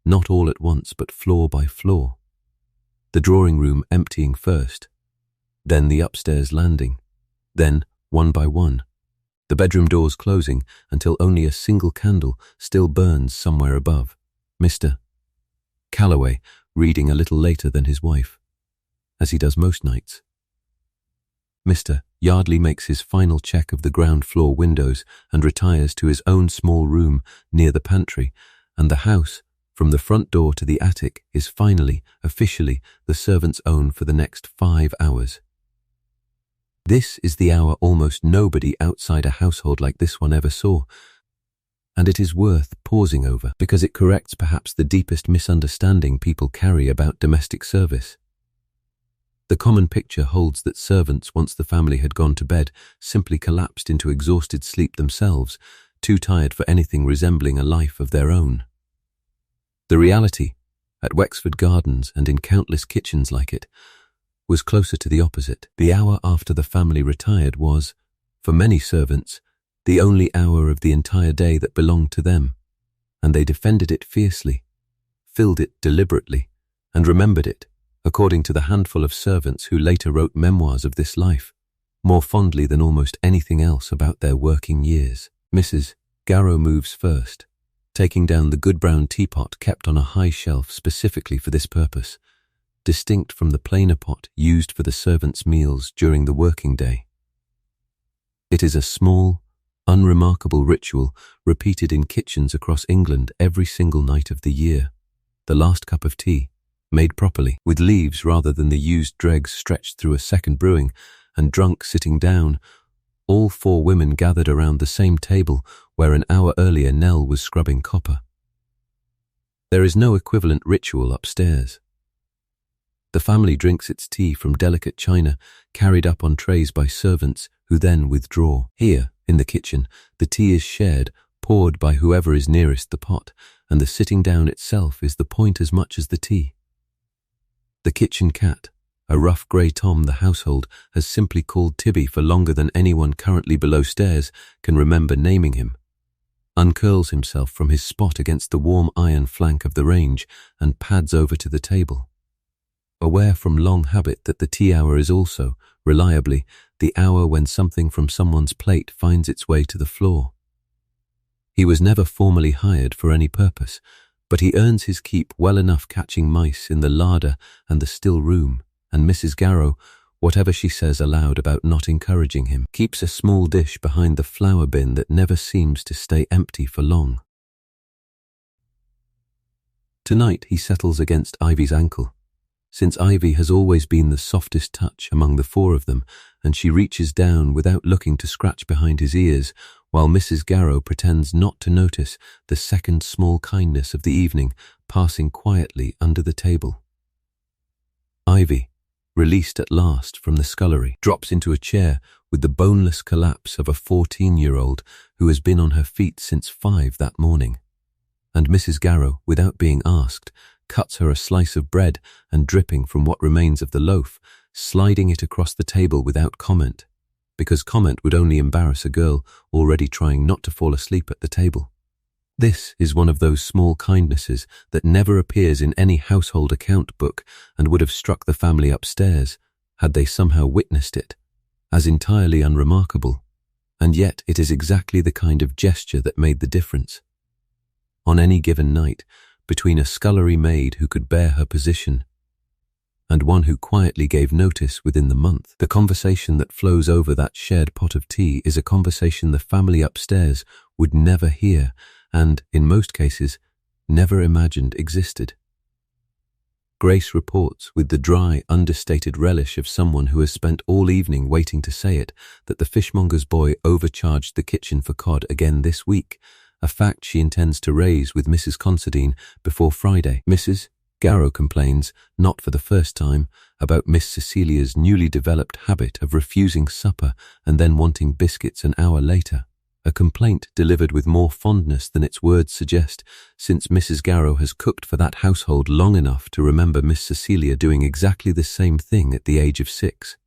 not all at once but floor by floor. The drawing room emptying first, then the upstairs landing, then, one by one, the bedroom doors closing until only a single candle still burns somewhere above. Mr. Calloway reading a little later than his wife, as he does most nights. Mr. Yardley makes his final check of the ground floor windows and retires to his own small room near the pantry, and the house, from the front door to the attic, is finally, officially, the servant's own for the next 5 hours. This is the hour almost nobody outside a household like this one ever saw, and it is worth pausing over because it corrects perhaps the deepest misunderstanding people carry about domestic service. The common picture holds that servants, once the family had gone to bed, simply collapsed into exhausted sleep themselves, too tired for anything resembling a life of their own. The reality, at Wexford Gardens and in countless kitchens like it, was closer to the opposite. The hour after the family retired was, for many servants, the only hour of the entire day that belonged to them, and they defended it fiercely, filled it deliberately, and remembered it, according to the handful of servants who later wrote memoirs of this life, more fondly than almost anything else about their working years. Mrs. Garrow moves first, taking down the good brown teapot kept on a high shelf specifically for this purpose, distinct from the plainer pot used for the servants' meals during the working day. It is a small, unremarkable ritual repeated in kitchens across England every single night of the year. The last cup of tea, made properly, with leaves rather than the used dregs stretched through a second brewing, and drunk sitting down, all four women gathered around the same table where an hour earlier Nell was scrubbing copper. There is no equivalent ritual upstairs. The family drinks its tea from delicate china carried up on trays by servants who then withdraw. Here, in the kitchen, the tea is shared, poured by whoever is nearest the pot, and the sitting down itself is the point as much as the tea. The kitchen cat, a rough grey Tom the household has simply called Tibby for longer than anyone currently below stairs can remember naming him, uncurls himself from his spot against the warm iron flank of the range and pads over to the table, aware from long habit that the tea hour is also, reliably, the hour when something from someone's plate finds its way to the floor. He was never formally hired for any purpose, but he earns his keep well enough catching mice in the larder and the still room, and Mrs. Garrow, whatever she says aloud about not encouraging him, keeps a small dish behind the flour bin that never seems to stay empty for long. Tonight he settles against Ivy's ankle, since Ivy has always been the softest touch among the four of them, and she reaches down without looking to scratch behind his ears, while Mrs. Garrow pretends not to notice the second small kindness of the evening passing quietly under the table. Ivy, released at last from the scullery, drops into a chair with the boneless collapse of a 14-year-old who has been on her feet since 5 that morning, and Mrs. Garrow, without being asked, cuts her a slice of bread and dripping from what remains of the loaf, sliding it across the table without comment, because comment would only embarrass a girl already trying not to fall asleep at the table. This is one of those small kindnesses that never appears in any household account book and would have struck the family upstairs, had they somehow witnessed it, as entirely unremarkable, and yet it is exactly the kind of gesture that made the difference. On any given night, between a scullery maid who could bear her position and one who quietly gave notice within the month, the conversation that flows over that shared pot of tea is a conversation the family upstairs would never hear and, in most cases, never imagined existed. Grace reports with the dry, understated relish of someone who has spent all evening waiting to say it that the fishmonger's boy overcharged the kitchen for cod again this week, a fact she intends to raise with Mrs. Considine before Friday. Mrs. Garrow complains, not for the first time, about Miss Cecilia's newly developed habit of refusing supper and then wanting biscuits an hour later, a complaint delivered with more fondness than its words suggest, since Mrs. Garrow has cooked for that household long enough to remember Miss Cecilia doing exactly the same thing at the age of 6.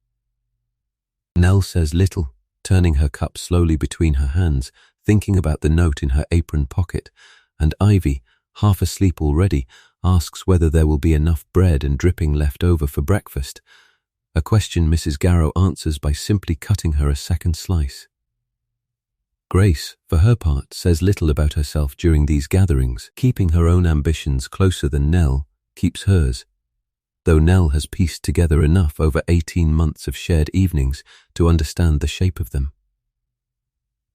Nell says little, turning her cup slowly between her hands, thinking about the note in her apron pocket, and Ivy, half asleep already, asks whether there will be enough bread and dripping left over for breakfast, a question Mrs. Garrow answers by simply cutting her a second slice. Grace, for her part, says little about herself during these gatherings, keeping her own ambitions closer than Nell keeps hers, though Nell has pieced together enough over 18 months of shared evenings to understand the shape of them.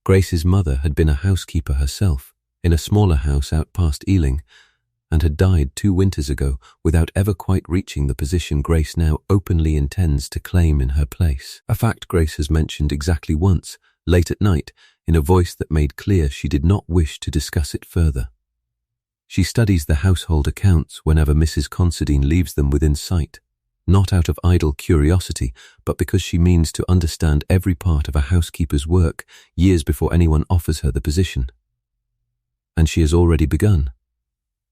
Grace's mother had been a housekeeper herself, in a smaller house out past Ealing, and had died 2 winters ago without ever quite reaching the position Grace now openly intends to claim in her place, a fact Grace has mentioned exactly once, late at night, in a voice that made clear she did not wish to discuss it further. She studies the household accounts whenever Mrs. Considine leaves them within sight, not out of idle curiosity, but because she means to understand every part of a housekeeper's work years before anyone offers her the position. And she has already begun,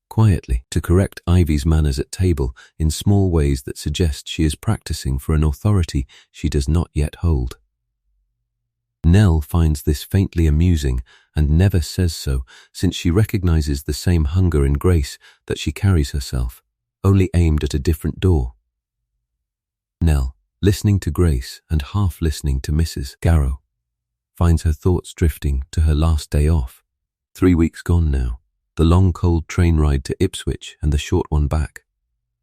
quietly, to correct Ivy's manners at table in small ways that suggest she is practicing for an authority she does not yet hold. Nell finds this faintly amusing and never says so, since she recognizes the same hunger in Grace that she carries herself, only aimed at a different door. Nell, listening to Grace and half listening to Mrs. Garrow, finds her thoughts drifting to her last day off. 3 weeks gone now, the long cold train ride to Ipswich and the short one back.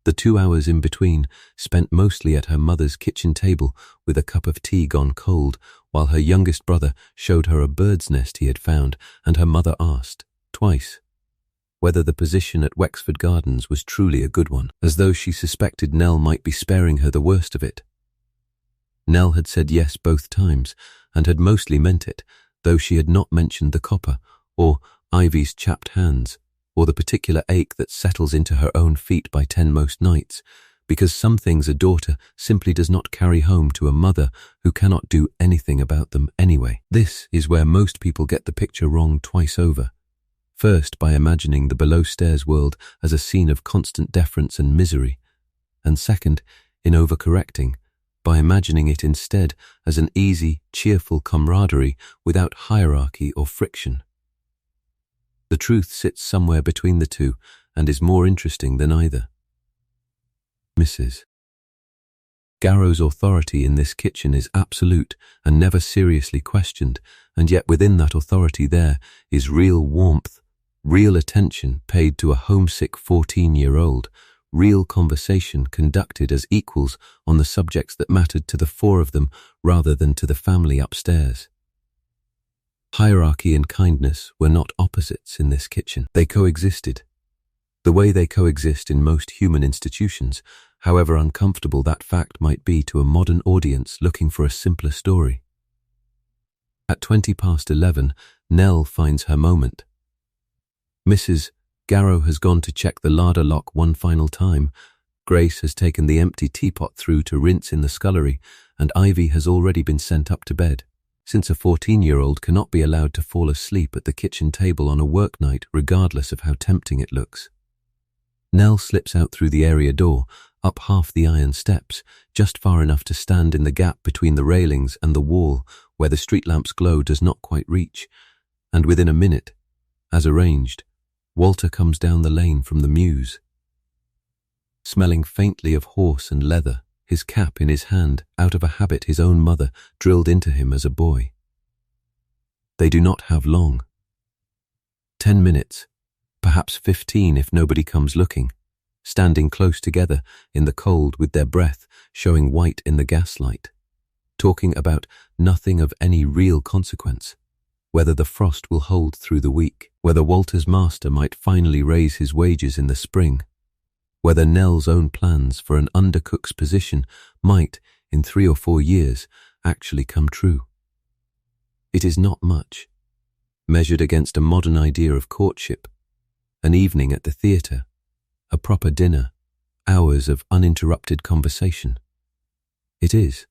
The 2 hours in between spent mostly at her mother's kitchen table with a cup of tea gone cold, while her youngest brother showed her a bird's nest he had found, and her mother asked, twice, whether the position at Wexford Gardens was truly a good one, as though she suspected Nell might be sparing her the worst of it. Nell had said yes both times, and had mostly meant it, though she had not mentioned the copper, or Ivy's chapped hands, or the particular ache that settles into her own feet by 10 most nights, because some things a daughter simply does not carry home to a mother who cannot do anything about them anyway. This is where most people get the picture wrong twice over. First, by imagining the below-stairs world as a scene of constant deference and misery, and second, in overcorrecting, by imagining it instead as an easy, cheerful camaraderie without hierarchy or friction. The truth sits somewhere between the two and is more interesting than either. Mrs. Garrow's authority in this kitchen is absolute and never seriously questioned, and yet within that authority there is real warmth, real attention paid to a homesick 14-year-old, real conversation conducted as equals on the subjects that mattered to the four of them rather than to the family upstairs. Hierarchy and kindness were not opposites in this kitchen. They coexisted. The way they coexist in most human institutions, however uncomfortable that fact might be to a modern audience looking for a simpler story. At 11:20, Nell finds her moment. Mrs. Garrow has gone to check the larder lock one final time. Grace has taken the empty teapot through to rinse in the scullery, and Ivy has already been sent up to bed, since a 14-year-old cannot be allowed to fall asleep at the kitchen table on a work night regardless of how tempting it looks. Nell slips out through the area door, up half the iron steps, just far enough to stand in the gap between the railings and the wall where the street lamp's glow does not quite reach, and within a minute, as arranged, Walter comes down the lane from the mews. Smelling faintly of horse and leather, his cap in his hand, out of a habit his own mother drilled into him as a boy. They do not have long. 10 minutes, perhaps 15 if nobody comes looking, standing close together in the cold with their breath showing white in the gaslight, talking about nothing of any real consequence, whether the frost will hold through the week, whether Walter's master might finally raise his wages in the spring, whether Nell's own plans for an undercook's position might, in 3 or 4 years, actually come true. It is not much, measured against a modern idea of courtship, an evening at the theatre, a proper dinner, hours of uninterrupted conversation. It is,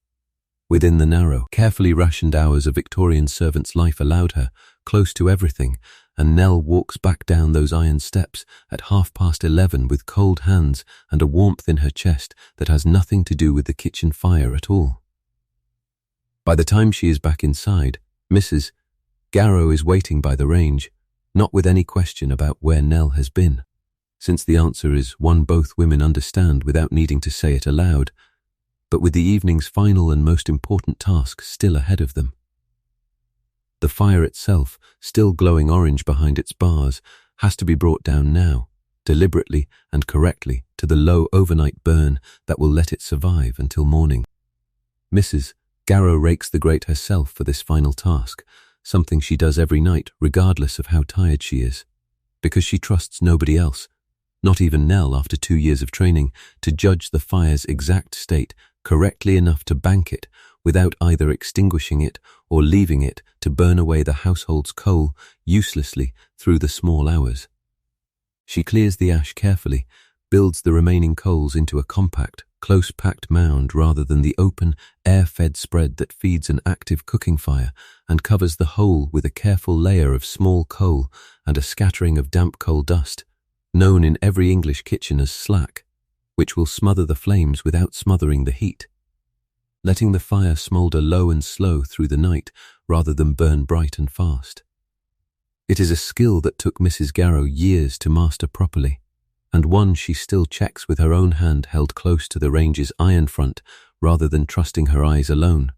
within the narrow, carefully rationed hours a Victorian servant's life allowed her, close to everything, and Nell walks back down those iron steps at 11:30 with cold hands and a warmth in her chest that has nothing to do with the kitchen fire at all. By the time she is back inside, Mrs. Garrow is waiting by the range, not with any question about where Nell has been, since the answer is one both women understand without needing to say it aloud, but with the evening's final and most important task still ahead of them. The fire itself, still glowing orange behind its bars, has to be brought down now, deliberately and correctly, to the low overnight burn that will let it survive until morning. Mrs. Garrow rakes the grate herself for this final task, something she does every night regardless of how tired she is, because she trusts nobody else, not even Nell after 2 years of training, to judge the fire's exact state correctly enough to bank it without either extinguishing it or leaving it to burn away the household's coal uselessly through the small hours. She clears the ash carefully, builds the remaining coals into a compact, close-packed mound rather than the open, air-fed spread that feeds an active cooking fire, and covers the whole with a careful layer of small coal and a scattering of damp coal dust, known in every English kitchen as slack, which will smother the flames without smothering the heat, letting the fire smoulder low and slow through the night rather than burn bright and fast. It is a skill that took Mrs. Garrow years to master properly, and one she still checks with her own hand held close to the range's iron front rather than trusting her eyes alone.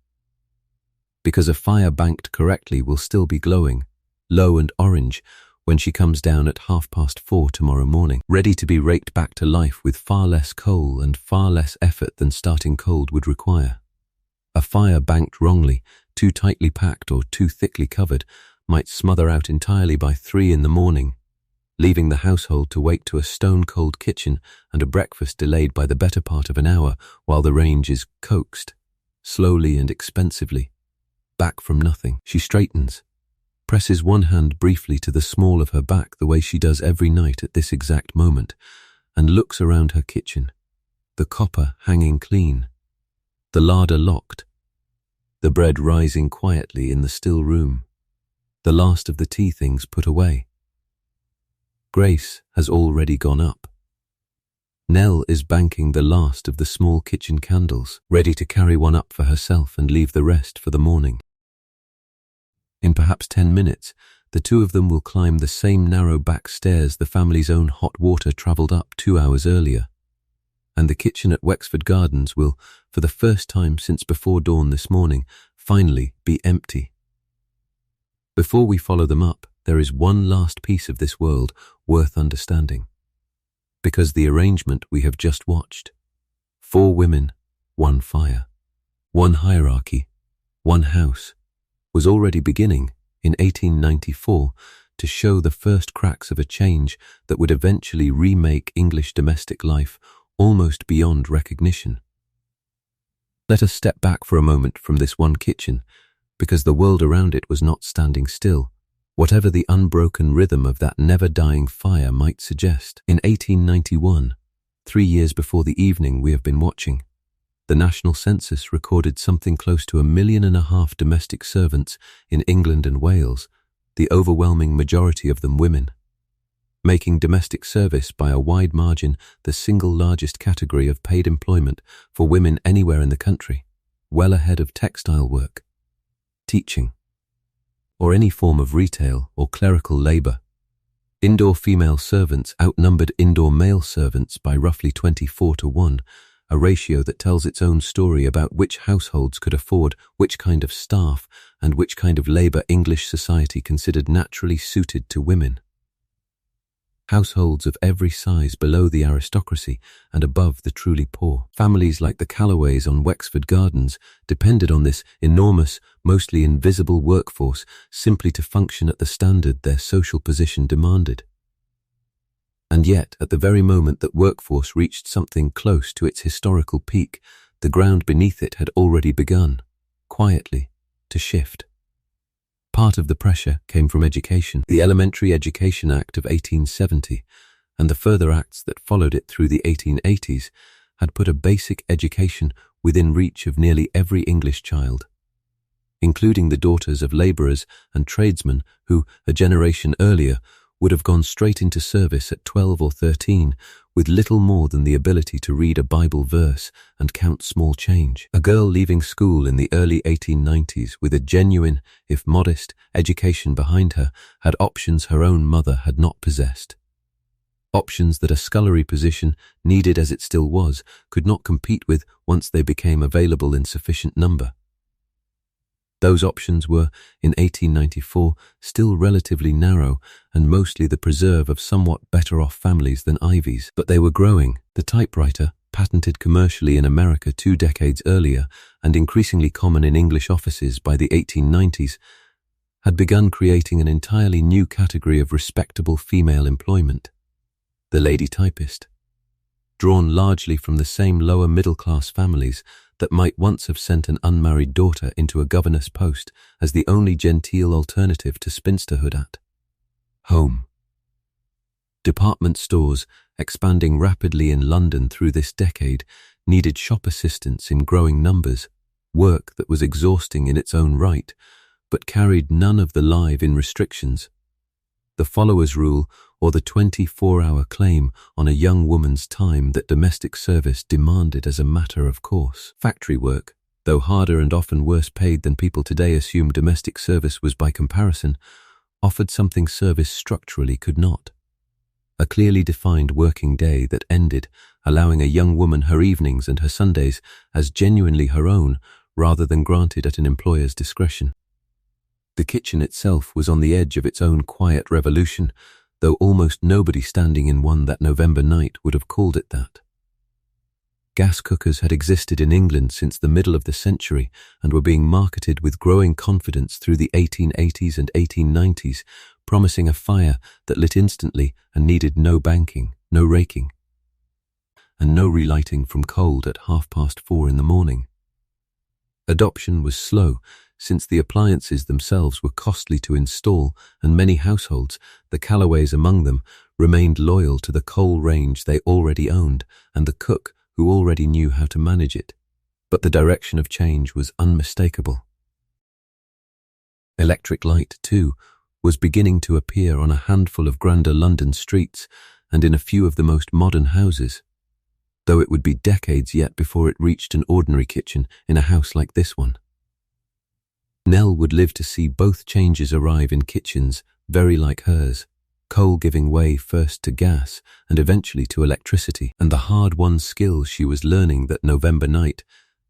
Because a fire banked correctly will still be glowing, low and orange, when she comes down at 4:30 tomorrow morning, ready to be raked back to life with far less coal and far less effort than starting cold would require. A fire banked wrongly, too tightly packed or too thickly covered, might smother out entirely by 3 in the morning, leaving the household to wake to a stone-cold kitchen and a breakfast delayed by the better part of an hour while the range is coaxed, slowly and expensively, back from nothing. She straightens, presses one hand briefly to the small of her back the way she does every night at this exact moment, and looks around her kitchen, the copper hanging clean, the larder locked, the bread rising quietly in the still room, the last of the tea things put away. Grace has already gone up. Nell is banking the last of the small kitchen candles, ready to carry one up for herself and leave the rest for the morning. In perhaps 10 minutes, the two of them will climb the same narrow back stairs the family's own hot water travelled up 2 hours earlier, and the kitchen at Wexford Gardens will, for the first time since before dawn this morning, finally be empty. Before we follow them up, there is one last piece of this world worth understanding. Because the arrangement we have just watched, 4 women, 1 fire, 1 hierarchy, 1 house, was already beginning in 1894 to show the first cracks of a change that would eventually remake English domestic life almost beyond recognition. Let us step back for a moment from this one kitchen, because the world around it was not standing still, whatever the unbroken rhythm of that never-dying fire might suggest. In 1891, 3 years before the evening we have been watching, the national census recorded something close to 1.5 million domestic servants in England and Wales, the overwhelming majority of them women, making domestic service by a wide margin the single largest category of paid employment for women anywhere in the country, well ahead of textile work, teaching, or any form of retail or clerical labour. Indoor female servants outnumbered indoor male servants by roughly 24-1, a ratio that tells its own story about which households could afford which kind of staff and which kind of labour English society considered naturally suited to women. Households of every size below the aristocracy and above the truly poor. Families like the Calloways on Wexford Gardens depended on this enormous, mostly invisible workforce simply to function at the standard their social position demanded. And yet, at the very moment that workforce reached something close to its historical peak, the ground beneath it had already begun, quietly, to shift. Part of the pressure came from education. The Elementary Education Act of 1870 and the further acts that followed it through the 1880s had put a basic education within reach of nearly every English child, including the daughters of labourers and tradesmen who, a generation earlier, would have gone straight into service at 12 or 13 with little more than the ability to read a Bible verse and count small change. A girl leaving school in the early 1890s with a genuine, if modest, education behind her had options her own mother had not possessed. Options that a scullery position, needed as it still was, could not compete with once they became available in sufficient number. Those options were, in 1894, still relatively narrow and mostly the preserve of somewhat better-off families than Ivy's. But they were growing. The typewriter, patented commercially in America 2 decades earlier and increasingly common in English offices by the 1890s, had begun creating an entirely new category of respectable female employment: the lady typist. Drawn largely from the same lower middle-class families that might once have sent an unmarried daughter into a governess post as the only genteel alternative to spinsterhood at home. Department stores, expanding rapidly in London through this decade, needed shop assistants in growing numbers, work that was exhausting in its own right, but carried none of the live-in restrictions. The followers' rule, or the 24-hour claim on a young woman's time that domestic service demanded as a matter of course. Factory work, though harder and often worse paid than people today assume domestic service was by comparison, offered something service structurally could not: a clearly defined working day that ended, allowing a young woman her evenings and her Sundays as genuinely her own rather than granted at an employer's discretion. The kitchen itself was on the edge of its own quiet revolution, though almost nobody standing in one that November night would have called it that. Gas cookers had existed in England since the middle of the century and were being marketed with growing confidence through the 1880s and 1890s, promising a fire that lit instantly and needed no banking, no raking, and no relighting from cold at 4:30 in the morning. Adoption was slow, since the appliances themselves were costly to install, and many households, the Calloways among them, remained loyal to the coal range they already owned and the cook who already knew how to manage it. But the direction of change was unmistakable. Electric light, too, was beginning to appear on a handful of grander London streets and in a few of the most modern houses, though it would be decades yet before it reached an ordinary kitchen in a house like this one. Nell would live to see both changes arrive in kitchens very like hers, coal giving way first to gas and eventually to electricity, and the hard-won skills she was learning that November night,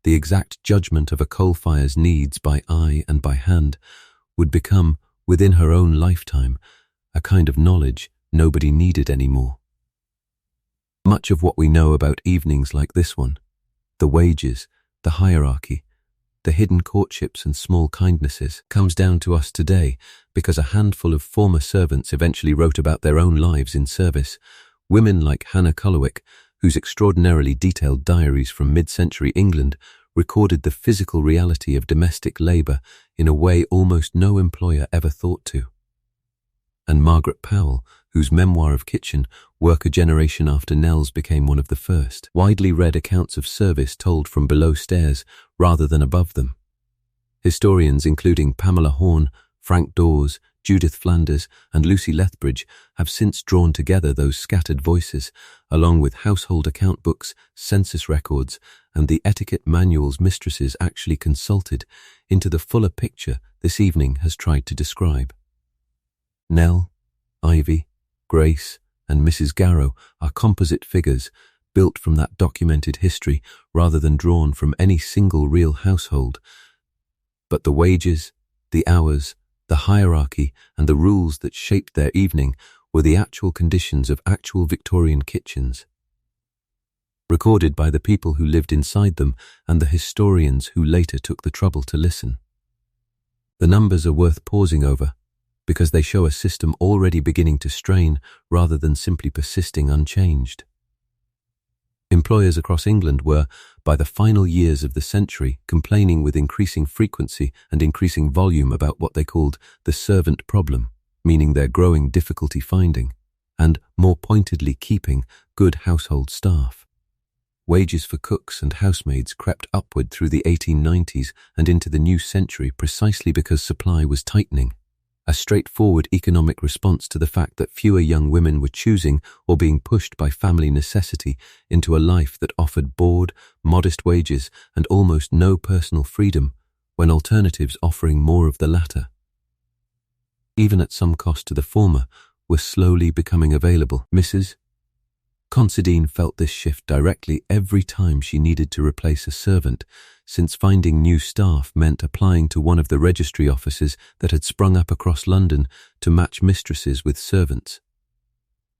the exact judgment of a coal fire's needs by eye and by hand, would become, within her own lifetime, a kind of knowledge nobody needed anymore. Much of what we know about evenings like this one, the wages, the hierarchy, the hidden courtships and small kindnesses, comes down to us today because a handful of former servants eventually wrote about their own lives in service. Women like Hannah Cullowhick, whose extraordinarily detailed diaries from mid-century England recorded the physical reality of domestic labour in a way almost no employer ever thought to. And Margaret Powell, whose memoir of kitchen work a generation after Nell's became one of the first, widely read accounts of service told from below stairs rather than above them. Historians including Pamela Horn, Frank Dawes, Judith Flanders and Lucy Lethbridge have since drawn together those scattered voices, along with household account books, census records, and the etiquette manuals mistresses actually consulted, into the fuller picture this evening has tried to describe. Nell, Ivy, Grace, and Mrs. Garrow are composite figures built from that documented history rather than drawn from any single real household. But the wages, the hours, the hierarchy, and the rules that shaped their evening were the actual conditions of actual Victorian kitchens, recorded by the people who lived inside them and the historians who later took the trouble to listen. The numbers are worth pausing over, because they show a system already beginning to strain rather than simply persisting unchanged. Employers across England were, by the final years of the century, complaining with increasing frequency and increasing volume about what they called the servant problem, meaning their growing difficulty finding, and more pointedly keeping, good household staff. Wages for cooks and housemaids crept upward through the 1890s and into the new century precisely because supply was tightening, a straightforward economic response to the fact that fewer young women were choosing or being pushed by family necessity into a life that offered board, modest wages, and almost no personal freedom, when alternatives offering more of the latter, even at some cost to the former, were slowly becoming available. Mrs. Considine felt this shift directly every time she needed to replace a servant, since finding new staff meant applying to one of the registry offices that had sprung up across London to match mistresses with servants.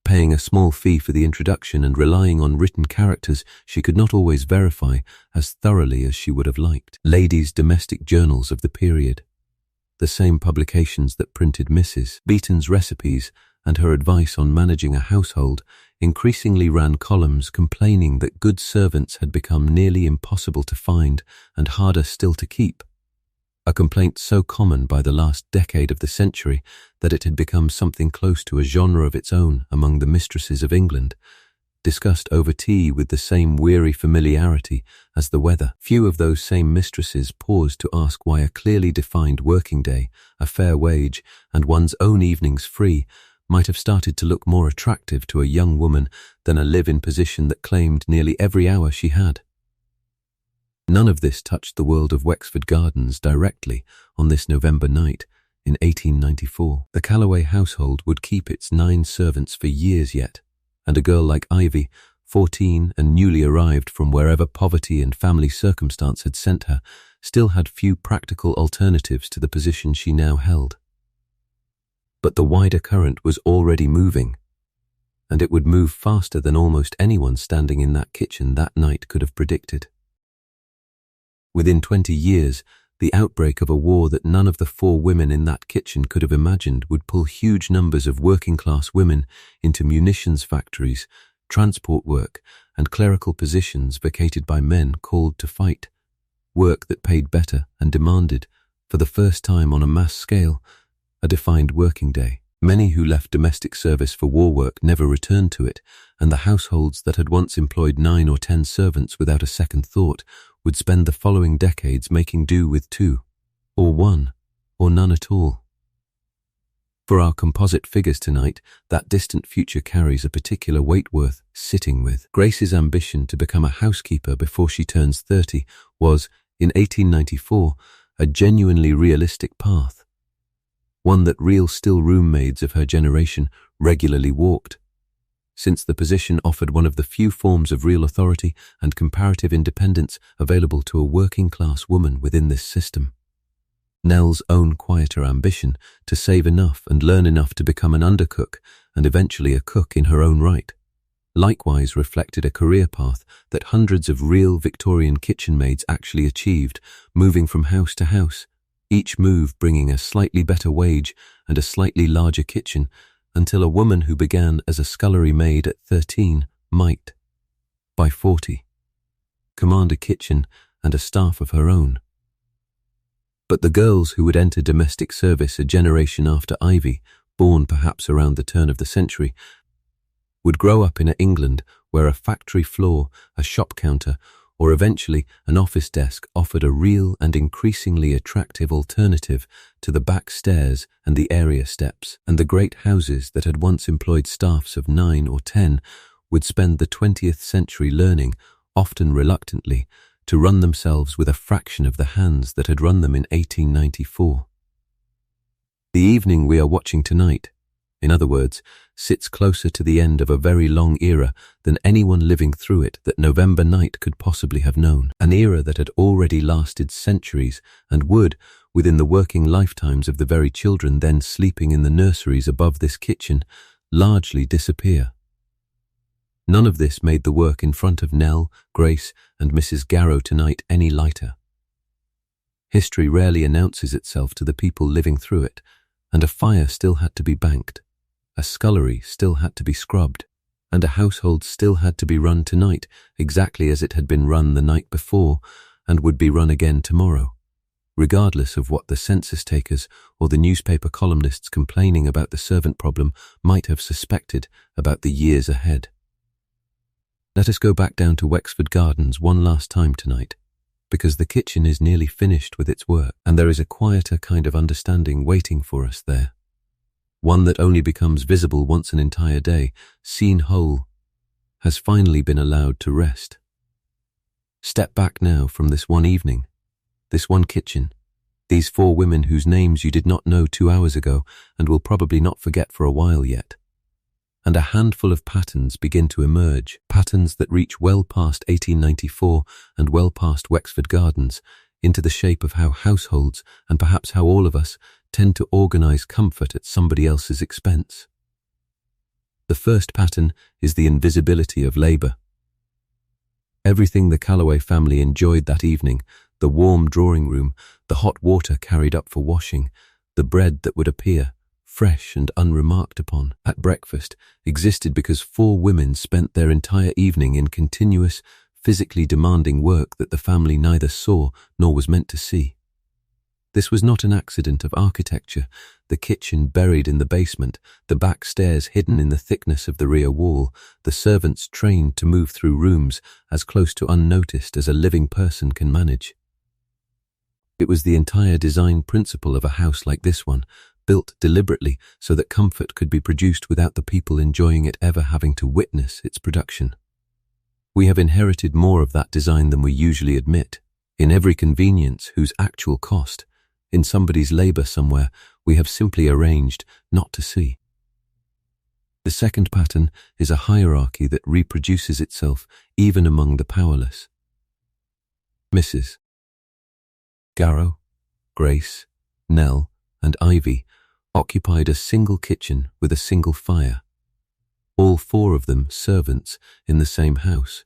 Paying a small fee for the introduction and relying on written characters she could not always verify as thoroughly as she would have liked. Ladies' domestic journals of the period, the same publications that printed Mrs. Beeton's recipes and her advice on managing a household, increasingly ran columns complaining that good servants had become nearly impossible to find and harder still to keep, a complaint so common by the last decade of the century that it had become something close to a genre of its own among the mistresses of England, discussed over tea with the same weary familiarity as the weather. Few of those same mistresses paused to ask why a clearly defined working day, a fair wage, and one's own evenings free might have started to look more attractive to a young woman than a live-in position that claimed nearly every hour she had. None of this touched the world of Wexford Gardens directly on this November night in 1894. The Calloway household would keep its 9 servants for years yet, and a girl like Ivy, 14 and newly arrived from wherever poverty and family circumstance had sent her, still had few practical alternatives to the position she now held. But the wider current was already moving, and it would move faster than almost anyone standing in that kitchen that night could have predicted. Within 20 years, the outbreak of a war that none of the 4 women in that kitchen could have imagined would pull huge numbers of working-class women into munitions factories, transport work, and clerical positions vacated by men called to fight. work that paid better and demanded, for the first time on a mass scale, a defined working day. Many who left domestic service for war work never returned to it, and the households that had once employed 9 or 10 servants without a second thought would spend the following decades making do with 2, or 1, or none at all. For our composite figures tonight, that distant future carries a particular weight worth sitting with. Grace's ambition to become a housekeeper before she turns 30 was, in 1894, a genuinely realistic path. One that real still roommaids of her generation regularly walked, since the position offered one of the few forms of real authority and comparative independence available to a working-class woman within this system. Nell's own quieter ambition to save enough and learn enough to become an undercook and eventually a cook in her own right, likewise reflected a career path that hundreds of real Victorian kitchen maids actually achieved, moving from house to house, each move bringing a slightly better wage and a slightly larger kitchen, until a woman who began as a scullery maid at 13 might, by 40, command a kitchen and a staff of her own. But the girls who would enter domestic service a generation after Ivy, born perhaps around the turn of the century, would grow up in England where a factory floor, a shop counter, or eventually an office desk offered a real and increasingly attractive alternative to the back stairs and the area steps, and the great houses that had once employed staffs of 9 or 10 would spend the 20th century learning, often reluctantly, to run themselves with a fraction of the hands that had run them in 1894. The evening we are watching tonight, in other words, sits closer to the end of a very long era than anyone living through it that November night could possibly have known, an era that had already lasted centuries and would, within the working lifetimes of the very children then sleeping in the nurseries above this kitchen, largely disappear. None of this made the work in front of Nell, Grace, and Mrs. Garrow tonight any lighter. History rarely announces itself to the people living through it, and a fire still had to be banked, a scullery still had to be scrubbed, and a household still had to be run tonight exactly as it had been run the night before and would be run again tomorrow, regardless of what the census takers or the newspaper columnists complaining about the servant problem might have suspected about the years ahead. Let us go back down to Wexford Gardens one last time tonight, because the kitchen is nearly finished with its work, and there is a quieter kind of understanding waiting for us there. One that only becomes visible once an entire day, seen whole, has finally been allowed to rest. Step back now from this one evening, this one kitchen, these 4 women whose names you did not know 2 hours ago and will probably not forget for a while yet. And a handful of patterns begin to emerge, patterns that reach well past 1894 and well past Wexford Gardens, into the shape of how households, and perhaps how all of us, tend to organize comfort at somebody else's expense. The first pattern is the invisibility of labor. Everything the Calloway family enjoyed that evening, the warm drawing room, the hot water carried up for washing, the bread that would appear, fresh and unremarked upon, at breakfast, existed because 4 women spent their entire evening in continuous, physically demanding work that the family neither saw nor was meant to see. This was not an accident of architecture, the kitchen buried in the basement, the back stairs hidden in the thickness of the rear wall, the servants trained to move through rooms as close to unnoticed as a living person can manage. It was the entire design principle of a house like this one, built deliberately so that comfort could be produced without the people enjoying it ever having to witness its production. We have inherited more of that design than we usually admit. In every convenience whose actual cost, in somebody's labor somewhere, we have simply arranged not to see. The second pattern is a hierarchy that reproduces itself even among the powerless. Mrs. Garrow, Grace, Nell, and Ivy occupied a single kitchen with a single fire. All 4 of them servants in the same house.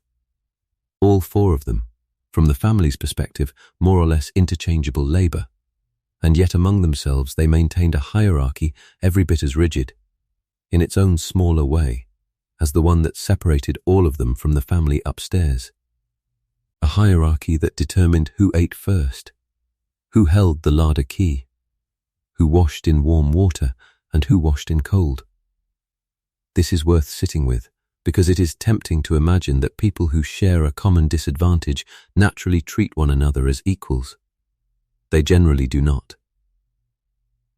All 4 of them, from the family's perspective, more or less interchangeable labor. And yet among themselves they maintained a hierarchy every bit as rigid, in its own smaller way, as the one that separated all of them from the family upstairs. a hierarchy that determined who ate first, who held the larder key, who washed in warm water, and who washed in cold. This is worth sitting with, because it is tempting to imagine that people who share a common disadvantage naturally treat one another as equals. They generally do not.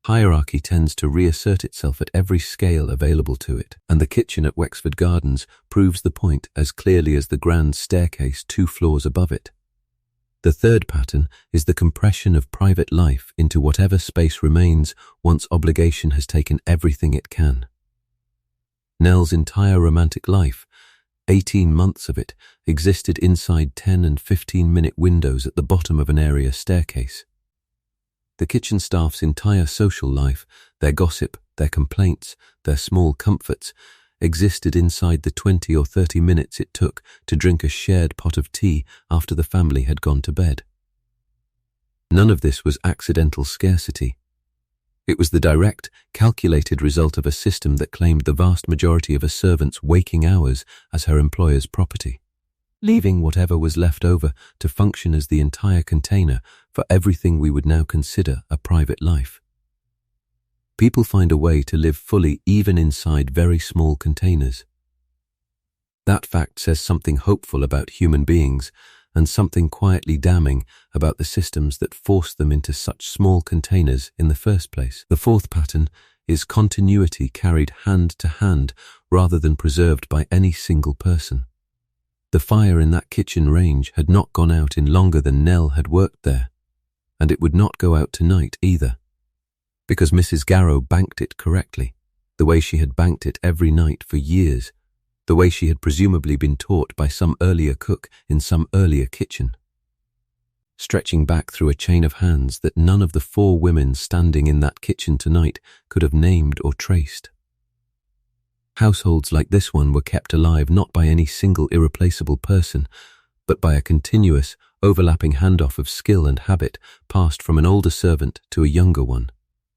Hierarchy tends to reassert itself at every scale available to it, and the kitchen at Wexford Gardens proves the point as clearly as the grand staircase 2 floors above it. The third pattern is the compression of private life into whatever space remains once obligation has taken everything it can. Nell's entire romantic life, 18 months of it, existed inside 10 and 15-minute windows at the bottom of an area staircase. The kitchen staff's entire social life, their gossip, their complaints, their small comforts, existed inside the 20 or 30 minutes it took to drink a shared pot of tea after the family had gone to bed. None of this was accidental scarcity. It was the direct, calculated result of a system that claimed the vast majority of a servant's waking hours as her employer's property, leaving whatever was left over to function as the entire container for everything we would now consider a private life. People find a way to live fully even inside very small containers. That fact says something hopeful about human beings and something quietly damning about the systems that force them into such small containers in the first place. The fourth pattern is continuity carried hand to hand rather than preserved by any single person. The fire in that kitchen range had not gone out in longer than Nell had worked there, and it would not go out tonight either, because Mrs. Garrow banked it correctly, the way she had banked it every night for years, the way she had presumably been taught by some earlier cook in some earlier kitchen, stretching back through a chain of hands that none of the 4 women standing in that kitchen tonight could have named or traced. Households like this one were kept alive not by any single irreplaceable person, but by a continuous, overlapping handoff of skill and habit passed from an older servant to a younger one,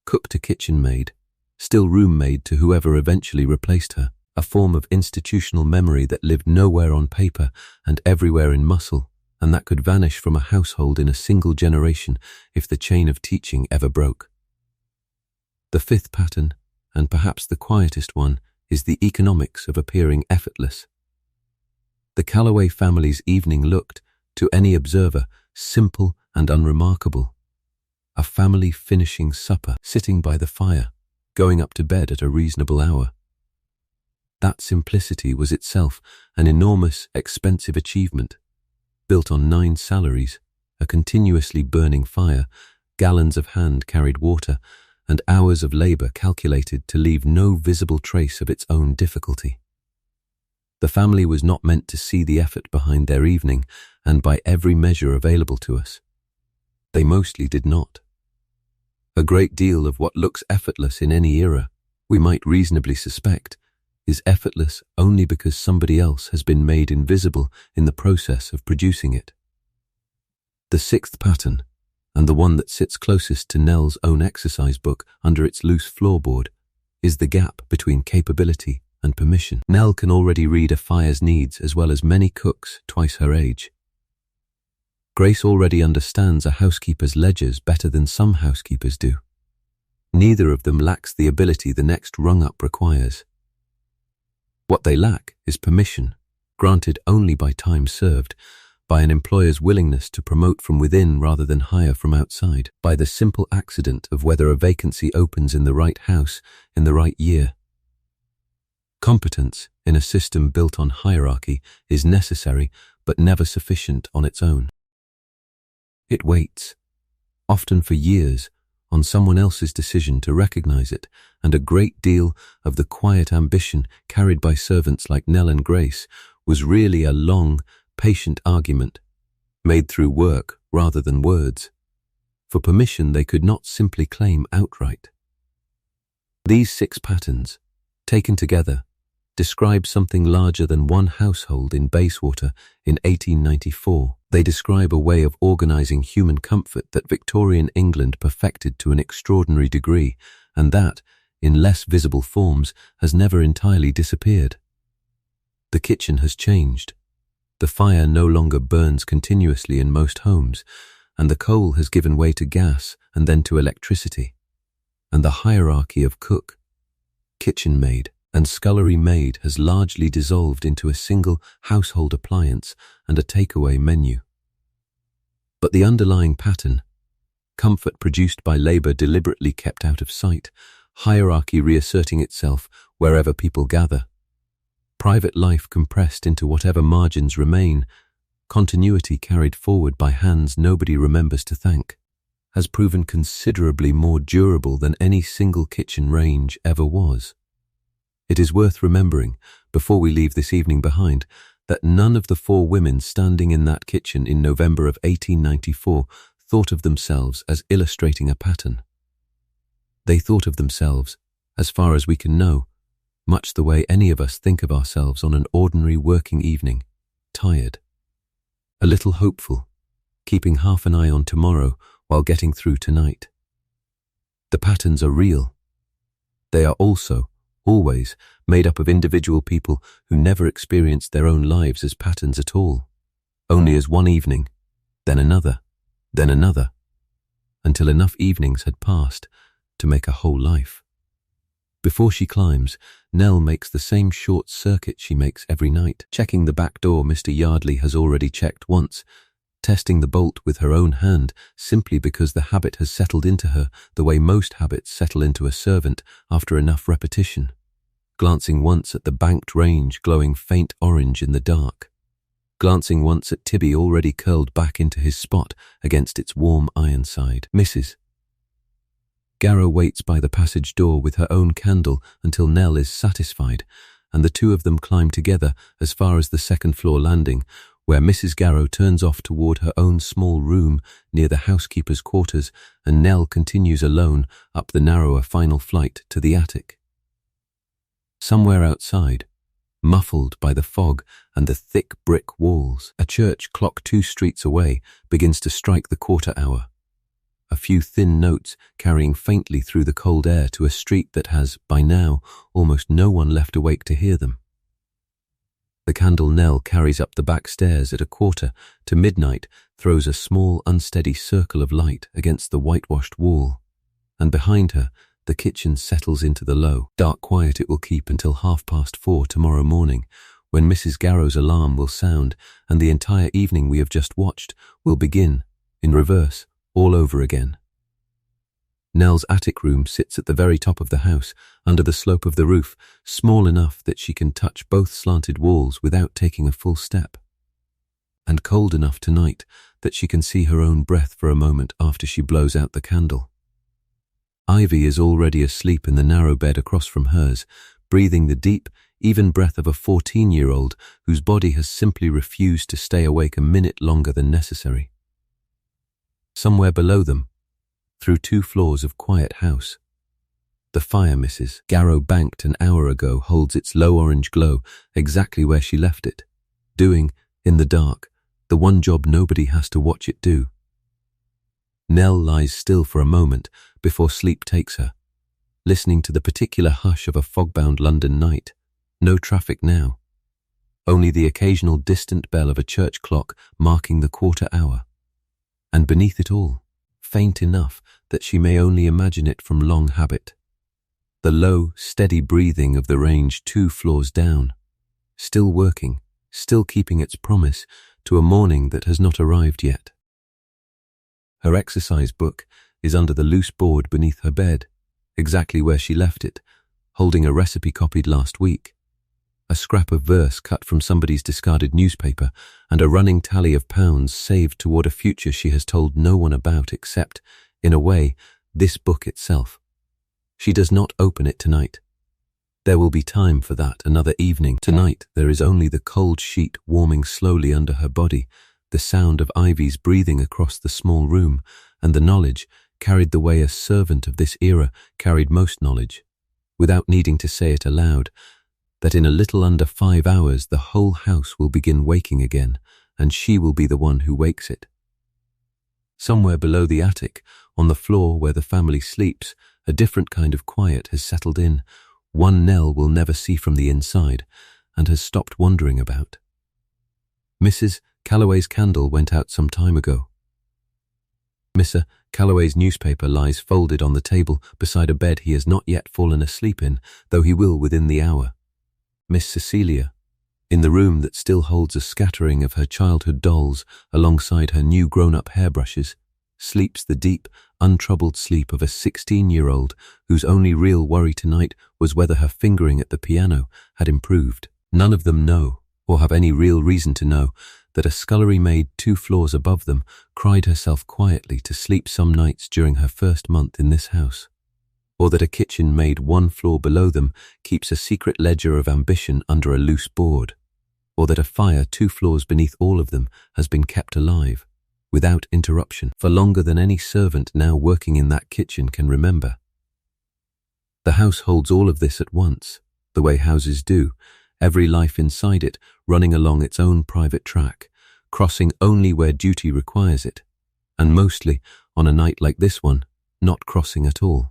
cook to kitchen maid, still room maid to whoever eventually replaced her, a form of institutional memory that lived nowhere on paper and everywhere in muscle, and that could vanish from a household in a single generation if the chain of teaching ever broke. The fifth pattern, and perhaps the quietest one, is the economics of appearing effortless. The Calloway family's evening looked, to any observer, simple and unremarkable. A family finishing supper, sitting by the fire, going up to bed at a reasonable hour. That simplicity was itself an enormous, expensive achievement, built on 9 salaries, a continuously burning fire, gallons of hand-carried water, and hours of labor calculated to leave no visible trace of its own difficulty. The family was not meant to see the effort behind their evening, and by every measure available to us, they mostly did not. A great deal of what looks effortless in any era, we might reasonably suspect, is effortless only because somebody else has been made invisible in the process of producing it. The sixth pattern, and the one that sits closest to Nell's own exercise book under its loose floorboard, is the gap between capability and permission. Nell can already read a fire's needs as well as many cooks twice her age. Grace already understands a housekeeper's ledgers better than some housekeepers do. Neither of them lacks the ability the next rung-up requires. What they lack is permission, granted only by time served, by an employer's willingness to promote from within rather than hire from outside, by the simple accident of whether a vacancy opens in the right house in the right year. Competence in a system built on hierarchy is necessary but never sufficient on its own. It waits, often for years, on someone else's decision to recognize it, and a great deal of the quiet ambition carried by servants like Nell and Grace was really a long, patient argument, made through work rather than words. For permission they could not simply claim outright. These 6 patterns, taken together, describe something larger than one household in Bayswater in 1894. They describe a way of organizing human comfort that Victorian England perfected to an extraordinary degree, and that, in less visible forms, has never entirely disappeared. The kitchen has changed. The fire no longer burns continuously in most homes, and the coal has given way to gas and then to electricity. And the hierarchy of cook, kitchen maid, and scullery maid has largely dissolved into a single household appliance and a takeaway menu. But the underlying pattern, comfort produced by labor deliberately kept out of sight, hierarchy reasserting itself wherever people gather, private life compressed into whatever margins remain, continuity carried forward by hands nobody remembers to thank, has proven considerably more durable than any single kitchen range ever was. It is worth remembering, before we leave this evening behind, that none of the 4 women standing in that kitchen in November of 1894 thought of themselves as illustrating a pattern. They thought of themselves, as far as we can know, much the way any of us think of ourselves on an ordinary working evening, tired, a little hopeful, keeping half an eye on tomorrow while getting through tonight. The patterns are real. They are also, always, made up of individual people who never experienced their own lives as patterns at all, only as one evening, then another, until enough evenings had passed to make a whole life. Before she climbs, Nell makes the same short circuit she makes every night, checking the back door Mr. Yardley has already checked once, testing the bolt with her own hand simply because the habit has settled into her the way most habits settle into a servant after enough repetition, glancing once at the banked range glowing faint orange in the dark, glancing once at Tibby already curled back into his spot against its warm iron side. Mrs. Garrow waits by the passage door with her own candle until Nell is satisfied, and the two of them climb together as far as the second-floor landing, where Mrs. Garrow turns off toward her own small room near the housekeeper's quarters, and Nell continues alone up the narrower final flight to the attic. Somewhere outside, muffled by the fog and the thick brick walls, a church clock 2 streets away begins to strike the quarter hour, a few thin notes carrying faintly through the cold air to a street that has, by now, almost no one left awake to hear them. The candle Nell carries up the back stairs at 1/4 to midnight throws a small, unsteady circle of light against the whitewashed wall, and behind her, the kitchen settles into the low, dark quiet it will keep until 4:30 tomorrow morning, when Mrs. Garrow's alarm will sound and the entire evening we have just watched will begin, in reverse, all over again. Nell's attic room sits at the very top of the house, under the slope of the roof, small enough that she can touch both slanted walls without taking a full step, and cold enough tonight that she can see her own breath for a moment after she blows out the candle. Ivy is already asleep in the narrow bed across from hers, breathing the deep, even breath of a 14-year-old whose body has simply refused to stay awake a minute longer than necessary. Somewhere below them, through 2 floors of quiet house, the fire Mrs. Garrow banked an hour ago holds its low orange glow exactly where she left it, doing, in the dark, the one job nobody has to watch it do. Nell lies still for a moment before sleep takes her, listening to the particular hush of a fog-bound London night. No traffic now, only the occasional distant bell of a church clock marking the quarter hour, and beneath it all, faint enough that she may only imagine it from long habit, the low, steady breathing of the range 2 floors down, still working, still keeping its promise to a morning that has not arrived yet. Her exercise book is under the loose board beneath her bed, exactly where she left it, holding a recipe copied last week, a scrap of verse cut from somebody's discarded newspaper, and a running tally of pounds saved toward a future she has told no one about except, in a way, this book itself. She does not open it tonight. There will be time for that another evening. Tonight there is only the cold sheet warming slowly under her body, the sound of Ivy's breathing across the small room, and the knowledge, carried the way a servant of this era carried most knowledge, without needing to say it aloud, that in a little under 5 hours the whole house will begin waking again, and she will be the one who wakes it. Somewhere below the attic, on the floor where the family sleeps, a different kind of quiet has settled in, one Nell will never see from the inside, and has stopped wondering about. Mrs. Calloway's candle went out some time ago. Mr. Calloway's newspaper lies folded on the table beside a bed he has not yet fallen asleep in, though he will within the hour. Miss Cecilia, in the room that still holds a scattering of her childhood dolls alongside her new grown-up hairbrushes, sleeps the deep, untroubled sleep of a 16-year-old whose only real worry tonight was whether her fingering at the piano had improved. None of them know, or have any real reason to know, that a scullery maid 2 floors above them cried herself quietly to sleep some nights during her first month in this house, or that a kitchen maid 1 floor below them keeps a secret ledger of ambition under a loose board, or that a fire 2 floors beneath all of them has been kept alive, without interruption, for longer than any servant now working in that kitchen can remember. The house holds all of this at once, the way houses do, every life inside it running along its own private track, crossing only where duty requires it, and mostly, on a night like this one, not crossing at all.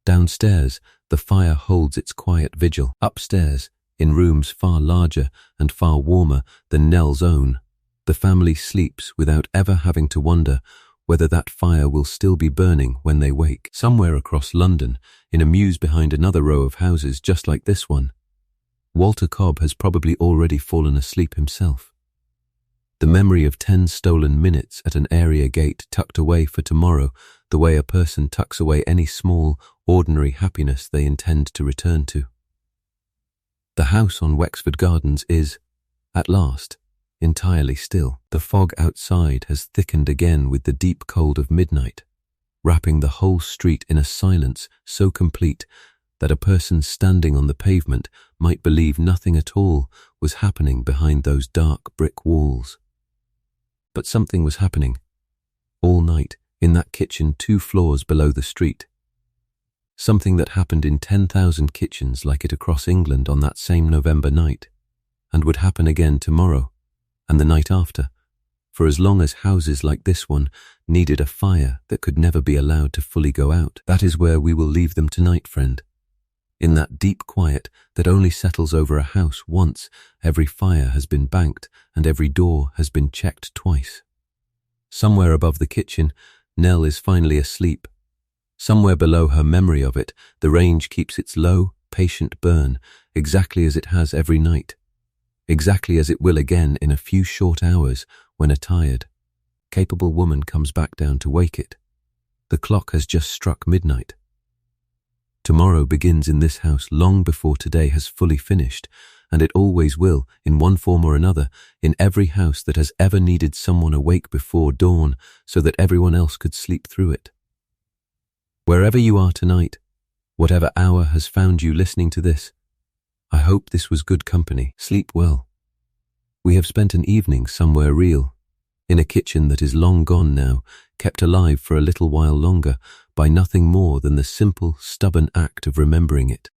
Downstairs, the fire holds its quiet vigil. Upstairs, in rooms far larger and far warmer than Nell's own, the family sleeps without ever having to wonder whether that fire will still be burning when they wake. Somewhere across London, in a mews behind another row of houses just like this one, Walter Cobb has probably already fallen asleep himself. The memory of 10 stolen minutes at an area gate tucked away for tomorrow, the way a person tucks away any small, ordinary happiness they intend to return to. The house on Wexford Gardens is, at last, entirely still. The fog outside has thickened again with the deep cold of midnight, wrapping the whole street in a silence so complete that a person standing on the pavement might believe nothing at all was happening behind those dark brick walls. But something was happening, all night, in that kitchen 2 floors below the street. Something that happened in 10,000 kitchens like it across England on that same November night, and would happen again tomorrow, and the night after, for as long as houses like this one needed a fire that could never be allowed to fully go out. That is where we will leave them tonight, friend. In that deep quiet that only settles over a house once every fire has been banked and every door has been checked twice. Somewhere above the kitchen, Nell is finally asleep. Somewhere below her memory of it, the range keeps its low, patient burn, exactly as it has every night, exactly as it will again in a few short hours when a tired, capable woman comes back down to wake it. The clock has just struck midnight. Tomorrow begins in this house long before today has fully finished, and it always will, in one form or another, in every house that has ever needed someone awake before dawn so that everyone else could sleep through it. Wherever you are tonight, whatever hour has found you listening to this, I hope this was good company. Sleep well. We have spent an evening somewhere real, in a kitchen that is long gone now, kept alive for a little while longer by nothing more than the simple, stubborn act of remembering it.